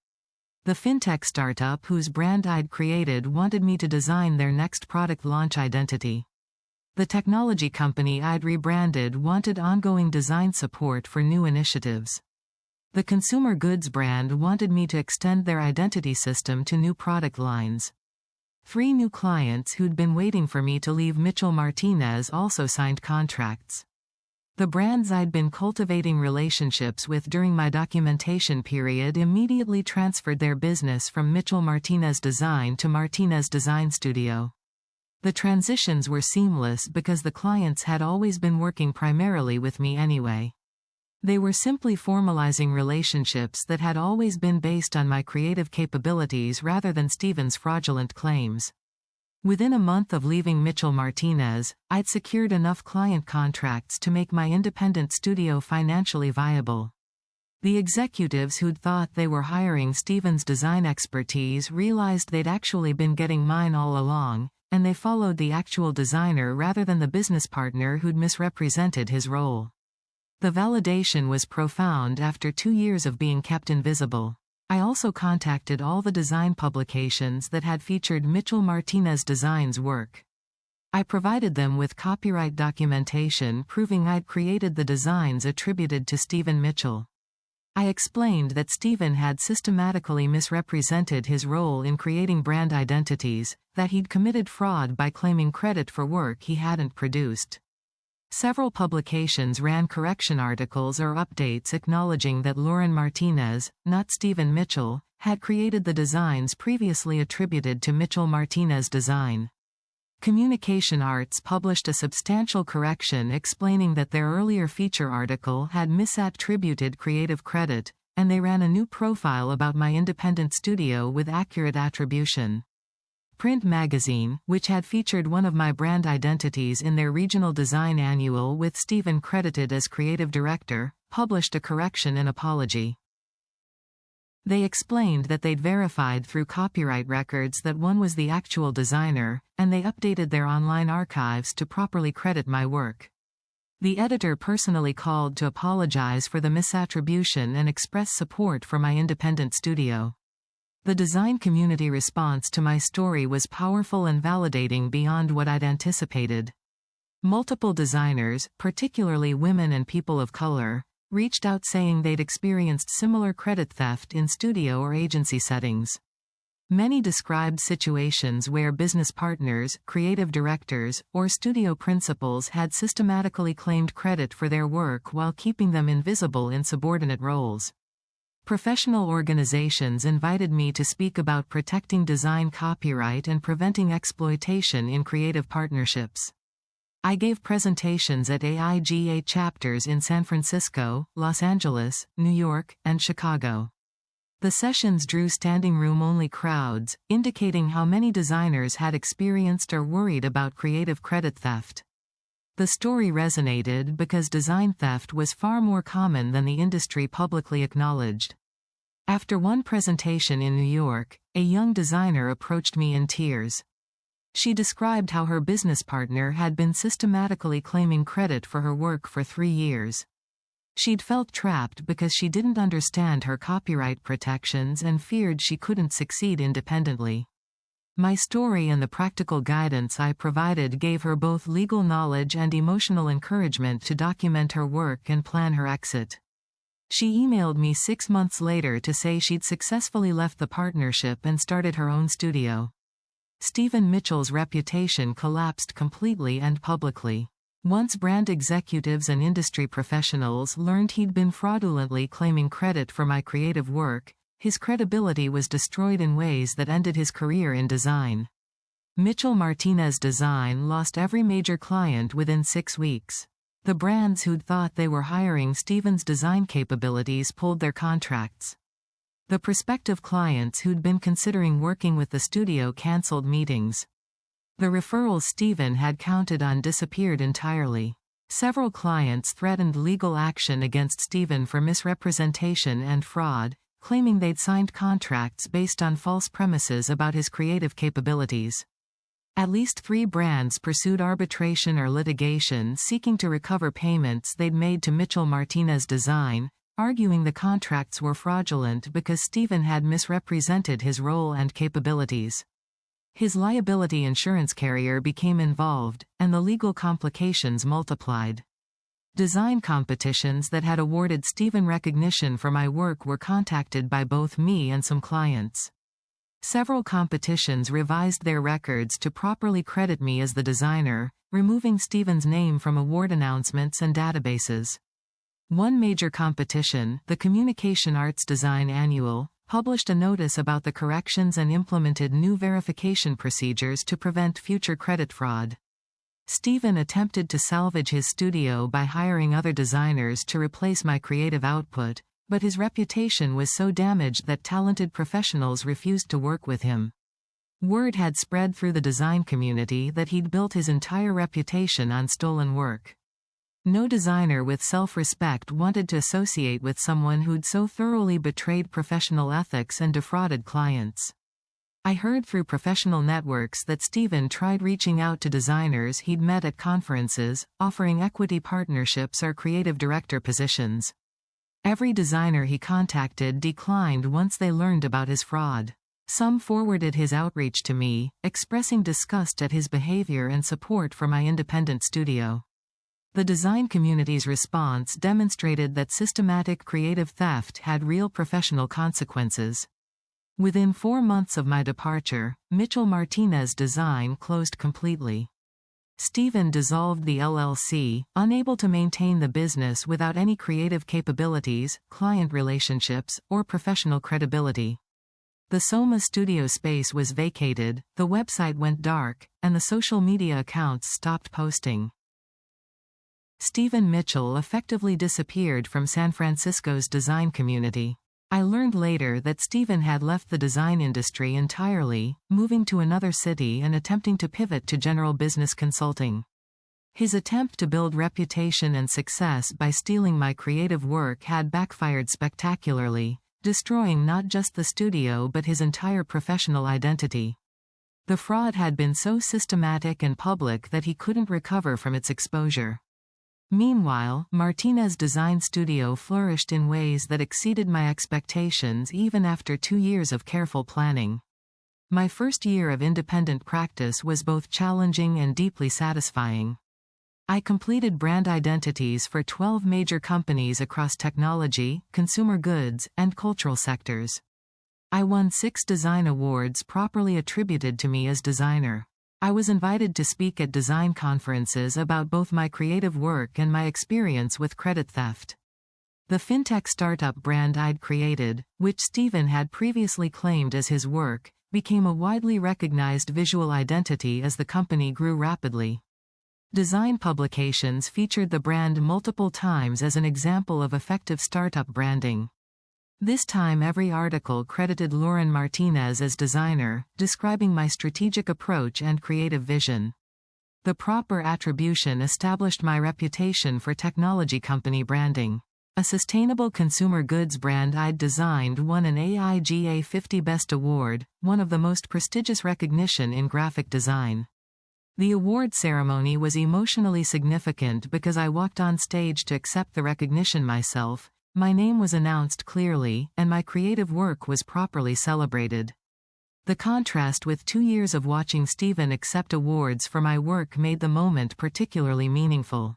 Speaker 1: The fintech startup whose brand I'd created wanted me to design their next product launch identity. The technology company I'd rebranded wanted ongoing design support for new initiatives. The consumer goods brand wanted me to extend their identity system to new product lines. 3 new clients who'd been waiting for me to leave Mitchell Martinez also signed contracts. The brands I'd been cultivating relationships with during my documentation period immediately transferred their business from Mitchell Martinez Design to Martinez Design Studio. The transitions were seamless because the clients had always been working primarily with me anyway. They were simply formalizing relationships that had always been based on my creative capabilities rather than Stephen's fraudulent claims. Within a month of leaving Mitchell Martinez, I'd secured enough client contracts to make my independent studio financially viable. The executives who'd thought they were hiring Stephen's design expertise realized they'd actually been getting mine all along, and they followed the actual designer rather than the business partner who'd misrepresented his role. The validation was profound after 2 years of being kept invisible. I also contacted all the design publications that had featured Mitchell Martinez Designs' work. I provided them with copyright documentation proving I'd created the designs attributed to Stephen Mitchell. I explained that Stephen had systematically misrepresented his role in creating brand identities, that he'd committed fraud by claiming credit for work he hadn't produced. Several publications ran correction articles or updates acknowledging that Lauren Martinez, not Stephen Mitchell, had created the designs previously attributed to Mitchell Martinez Design. Communication Arts published a substantial correction explaining that their earlier feature article had misattributed creative credit, and they ran a new profile about my independent studio with accurate attribution. Print Magazine, which had featured one of my brand identities in their regional design annual with Stephen credited as creative director, published a correction and apology. They explained that they'd verified through copyright records that one was the actual designer, and they updated their online archives to properly credit my work. The editor personally called to apologize for the misattribution and express support for my independent studio. The design community response to my story was powerful and validating beyond what I'd anticipated. Multiple designers, particularly women and people of color, reached out saying they'd experienced similar credit theft in studio or agency settings. Many described situations where business partners, creative directors, or studio principals had systematically claimed credit for their work while keeping them invisible in subordinate roles. Professional organizations invited me to speak about protecting design copyright and preventing exploitation in creative partnerships. I gave presentations at AIGA chapters in San Francisco, Los Angeles, New York, and Chicago. The sessions drew standing room-only crowds, indicating how many designers had experienced or worried about creative credit theft. The story resonated because design theft was far more common than the industry publicly acknowledged. After one presentation in New York, a young designer approached me in tears. She described how her business partner had been systematically claiming credit for her work for 3 years. She'd felt trapped because she didn't understand her copyright protections and feared she couldn't succeed independently. My story and the practical guidance I provided gave her both legal knowledge and emotional encouragement to document her work and plan her exit. She emailed me 6 months later to say she'd successfully left the partnership and started her own studio. Stephen Mitchell's reputation collapsed completely and publicly. Once brand executives and industry professionals learned he'd been fraudulently claiming credit for my creative work, his credibility was destroyed in ways that ended his career in design. Mitchell Martinez Design lost every major client within 6 weeks. The brands who'd thought they were hiring Stephen's design capabilities pulled their contracts. The prospective clients who'd been considering working with the studio canceled meetings. The referrals Stephen had counted on disappeared entirely. Several clients threatened legal action against Stephen for misrepresentation and fraud, claiming they'd signed contracts based on false premises about his creative capabilities. At least 3 brands pursued arbitration or litigation seeking to recover payments they'd made to Mitchell Martinez Design, arguing the contracts were fraudulent because Stephen had misrepresented his role and capabilities. His liability insurance carrier became involved, and the legal complications multiplied. Design competitions that had awarded Stephen recognition for my work were contacted by both me and some clients. Several competitions revised their records to properly credit me as the designer, removing Stephen's name from award announcements and databases. One major competition, the Communication Arts Design Annual, published a notice about the corrections and implemented new verification procedures to prevent future credit fraud. Stephen attempted to salvage his studio by hiring other designers to replace my creative output, but his reputation was so damaged that talented professionals refused to work with him. Word had spread through the design community that he'd built his entire reputation on stolen work. No designer with self-respect wanted to associate with someone who'd so thoroughly betrayed professional ethics and defrauded clients. I heard through professional networks that Steven tried reaching out to designers he'd met at conferences, offering equity partnerships or creative director positions. Every designer he contacted declined once they learned about his fraud. Some forwarded his outreach to me, expressing disgust at his behavior and support for my independent studio. The design community's response demonstrated that systematic creative theft had real professional consequences. Within 4 months of my departure, Mitchell Martinez Design closed completely. Steven dissolved the LLC, unable to maintain the business without any creative capabilities, client relationships, or professional credibility. The Soma studio space was vacated, the website went dark, and the social media accounts stopped posting. Steven Mitchell effectively disappeared from San Francisco's design community. I learned later that Steven had left the design industry entirely, moving to another city and attempting to pivot to general business consulting. His attempt to build reputation and success by stealing my creative work had backfired spectacularly, destroying not just the studio but his entire professional identity. The fraud had been so systematic and public that he couldn't recover from its exposure. Meanwhile, Martinez Design Studio flourished in ways that exceeded my expectations even after 2 years of careful planning. My first year of independent practice was both challenging and deeply satisfying. I completed brand identities for 12 major companies across technology, consumer goods, and cultural sectors. I won 6 design awards properly attributed to me as designer. I was invited to speak at design conferences about both my creative work and my experience with credit theft. The fintech startup brand I'd created, which Steven had previously claimed as his work, became a widely recognized visual identity as the company grew rapidly. Design publications featured the brand multiple times as an example of effective startup branding. This time every article credited Lauren Martinez as designer, describing my strategic approach and creative vision. The proper attribution established my reputation for technology company branding. A sustainable consumer goods brand I'd designed won an AIGA 50 Best Award, one of the most prestigious recognition in graphic design. The award ceremony was emotionally significant because I walked on stage to accept the recognition myself. My name was announced clearly, and my creative work was properly celebrated. The contrast with 2 years of watching Steven accept awards for my work made the moment particularly meaningful.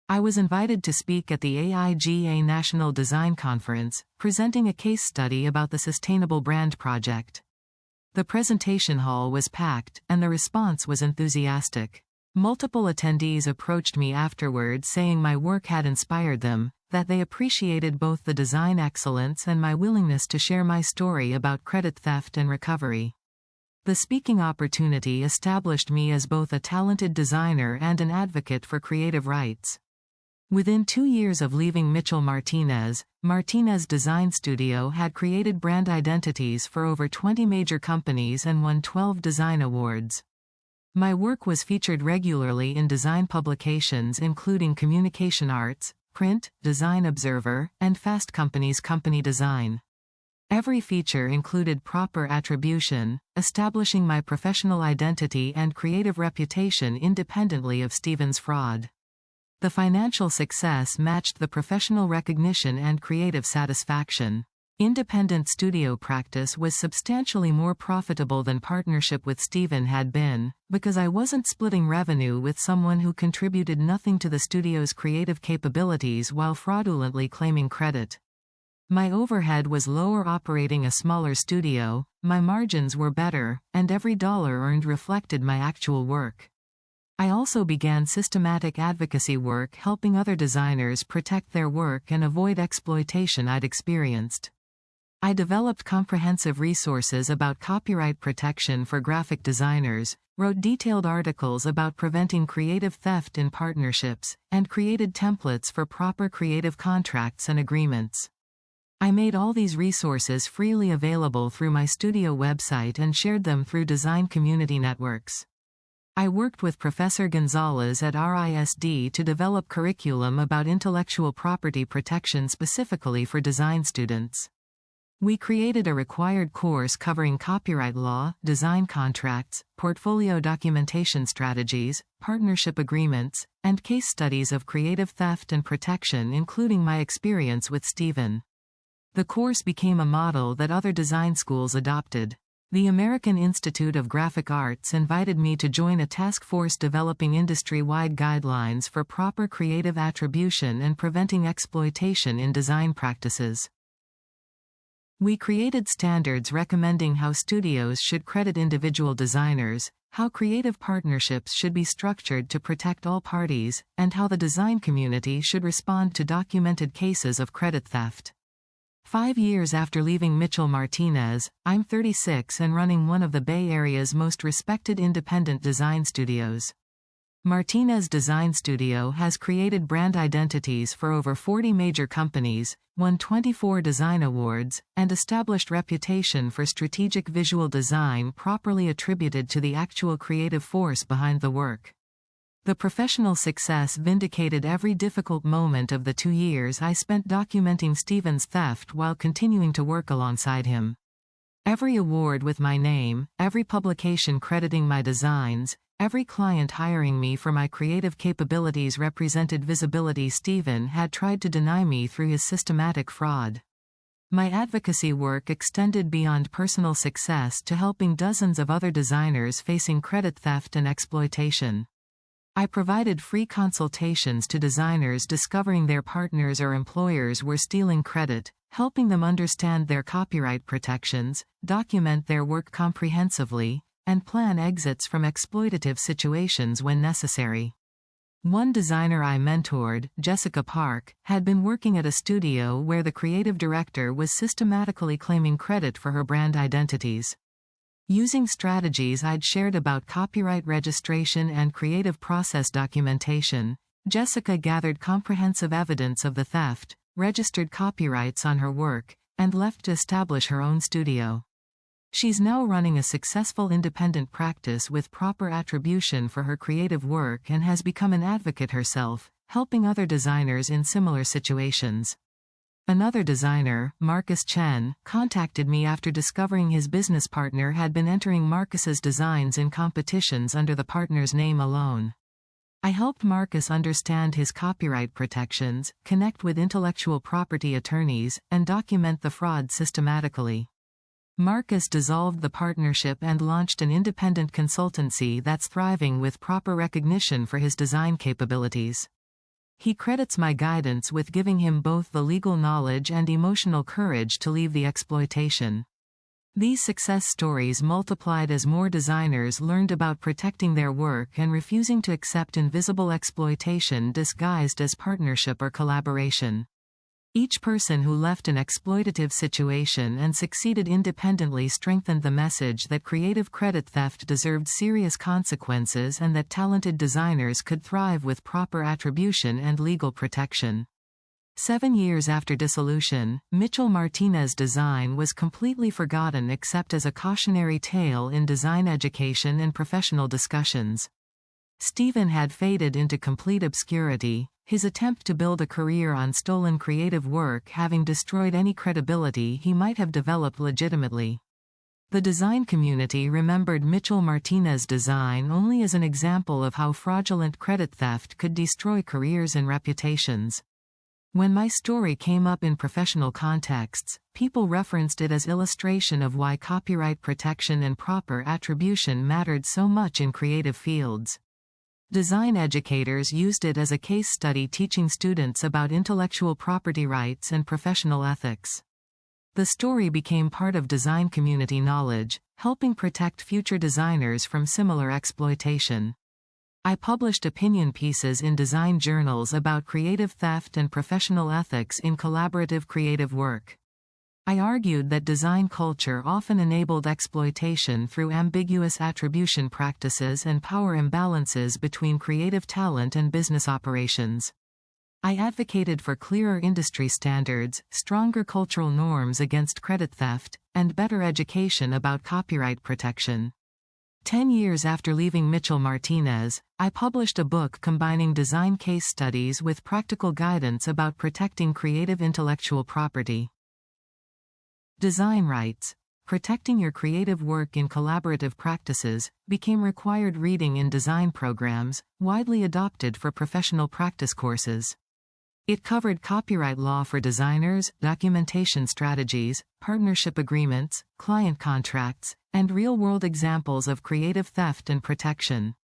Speaker 1: I was invited to speak at the AIGA National Design Conference, presenting a case study about the Sustainable Brand Project. The presentation hall was packed, and the response was enthusiastic. Multiple attendees approached me afterward saying my work had inspired them, that they appreciated both the design excellence and my willingness to share my story about credit theft and recovery. The speaking opportunity established me as both a talented designer and an advocate for creative rights. Within 2 years of leaving Mitchell Martinez, Martinez Design Studio had created brand identities for over 20 major companies and won 12 design awards. My work was featured regularly in design publications including Communication Arts, Print, Design Observer, and Fast Company's Company Design. Every feature included proper attribution, establishing my professional identity and creative reputation independently of Steven's fraud. The financial success matched the professional recognition and creative satisfaction. Independent studio practice was substantially more profitable than partnership with Steven had been, because I wasn't splitting revenue with someone who contributed nothing to the studio's creative capabilities while fraudulently claiming credit. My overhead was lower operating a smaller studio, my margins were better, and every dollar earned reflected my actual work. I also began systematic advocacy work helping other designers protect their work and avoid exploitation I'd experienced. I developed comprehensive resources about copyright protection for graphic designers, wrote detailed articles about preventing creative theft in partnerships, and created templates for proper creative contracts and agreements. I made all these resources freely available through my studio website and shared them through design community networks. I worked with Professor Gonzalez at RISD to develop curriculum about intellectual property protection specifically for design students. We created a required course covering copyright law, design contracts, portfolio documentation strategies, partnership agreements, and case studies of creative theft and protection, including my experience with Stephen. The course became a model that other design schools adopted. The American Institute of Graphic Arts invited me to join a task force developing industry-wide guidelines for proper creative attribution and preventing exploitation in design practices. We created standards recommending how studios should credit individual designers, how creative partnerships should be structured to protect all parties, and how the design community should respond to documented cases of credit theft. 5 years after leaving Mitchell Martinez, I'm 36 and running one of the Bay Area's most respected independent design studios. Martinez Design Studio has created brand identities for over 40 major companies, won 24 design awards, and established reputation for strategic visual design properly attributed to the actual creative force behind the work. The professional success vindicated every difficult moment of the 2 years I spent documenting Stephen's theft while continuing to work alongside him. Every award with my name, every publication crediting my designs, every client hiring me for my creative capabilities represented visibility Stephen had tried to deny me through his systematic fraud. My advocacy work extended beyond personal success to helping dozens of other designers facing credit theft and exploitation. I provided free consultations to designers discovering their partners or employers were stealing credit, helping them understand their copyright protections, document their work comprehensively, and plan exits from exploitative situations when necessary. One designer I mentored, Jessica Park, had been working at a studio where the creative director was systematically claiming credit for her brand identities. Using strategies I'd shared about copyright registration and creative process documentation, Jessica gathered comprehensive evidence of the theft, registered copyrights on her work, and left to establish her own studio. She's now running a successful independent practice with proper attribution for her creative work and has become an advocate herself, helping other designers in similar situations. Another designer, Marcus Chen, contacted me after discovering his business partner had been entering Marcus's designs in competitions under the partner's name alone. I helped Marcus understand his copyright protections, connect with intellectual property attorneys, and document the fraud systematically. Marcus dissolved the partnership and launched an independent consultancy that's thriving with proper recognition for his design capabilities. He credits my guidance with giving him both the legal knowledge and emotional courage to leave the exploitation. These success stories multiplied as more designers learned about protecting their work and refusing to accept invisible exploitation disguised as partnership or collaboration. Each person who left an exploitative situation and succeeded independently strengthened the message that creative credit theft deserved serious consequences and that talented designers could thrive with proper attribution and legal protection. 7 years after dissolution, Mitchell Martinez Design was completely forgotten except as a cautionary tale in design education and professional discussions. Stephen had faded into complete obscurity, his attempt to build a career on stolen creative work having destroyed any credibility he might have developed legitimately. The design community remembered Mitchell Martinez Design only as an example of how fraudulent credit theft could destroy careers and reputations. When my story came up in professional contexts, people referenced it as illustration of why copyright protection and proper attribution mattered so much in creative fields. Design educators used it as a case study teaching students about intellectual property rights and professional ethics. The story became part of design community knowledge, helping protect future designers from similar exploitation. I published opinion pieces in design journals about creative theft and professional ethics in collaborative creative work. I argued that design culture often enabled exploitation through ambiguous attribution practices and power imbalances between creative talent and business operations. I advocated for clearer industry standards, stronger cultural norms against credit theft, and better education about copyright protection. 10 years after leaving Mitchell Martinez, I published a book combining design case studies with practical guidance about protecting creative intellectual property. Design rights. Protecting your creative work in collaborative practices became required reading in design programs, widely adopted for professional practice courses. It covered copyright law for designers, documentation strategies, partnership agreements, client contracts, and real-world examples of creative theft and protection.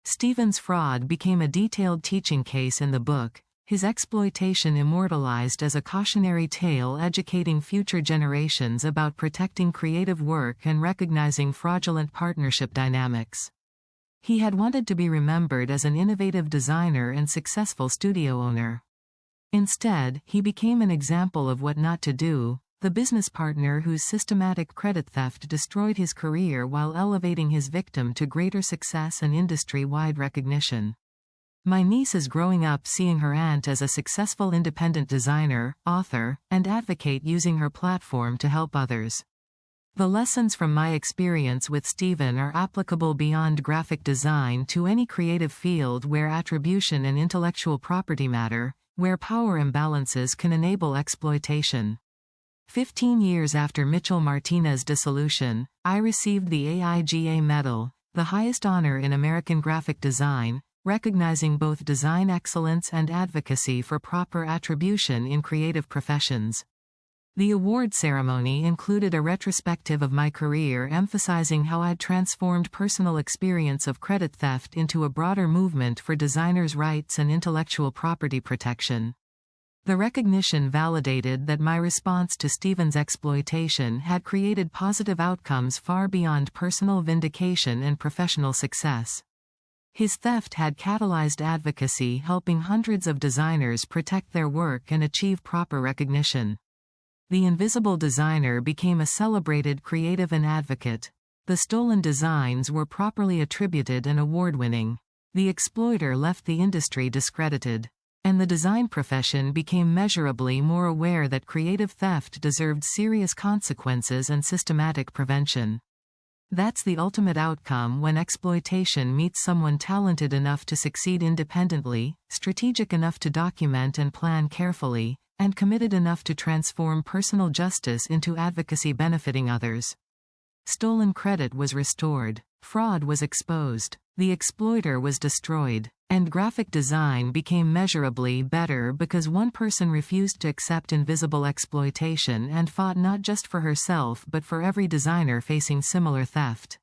Speaker 1: Stephen's fraud became a detailed teaching case in the book, his exploitation immortalized as a cautionary tale educating future generations about protecting creative work and recognizing fraudulent partnership dynamics. He had wanted to be remembered as an innovative designer and successful studio owner. Instead, he became an example of what not to do, the business partner whose systematic credit theft destroyed his career while elevating his victim to greater success and industry-wide recognition. My niece is growing up seeing her aunt as a successful independent designer, author, and advocate using her platform to help others. The lessons from my experience with Stephen are applicable beyond graphic design to any creative field where attribution and intellectual property matter, where power imbalances can enable exploitation. 15 years after Mitchell Martinez's dissolution, I received the AIGA Medal, the highest honor in American graphic design, recognizing both design excellence and advocacy for proper attribution in creative professions. The award ceremony included a retrospective of my career emphasizing how I'd transformed personal experience of credit theft into a broader movement for designers' rights and intellectual property protection. The recognition validated that my response to Stephen's exploitation had created positive outcomes far beyond personal vindication and professional success. His theft had catalyzed advocacy, helping hundreds of designers protect their work and achieve proper recognition. The invisible designer became a celebrated creative and advocate. The stolen designs were properly attributed and award-winning. The exploiter left the industry discredited. And the design profession became measurably more aware that creative theft deserved serious consequences and systematic prevention. That's the ultimate outcome when exploitation meets someone talented enough to succeed independently, strategic enough to document and plan carefully, and committed enough to transform personal justice into advocacy benefiting others. Stolen credit was restored, fraud was exposed, the exploiter was destroyed, and graphic design became measurably better because one person refused to accept invisible exploitation and fought not just for herself but for every designer facing similar theft.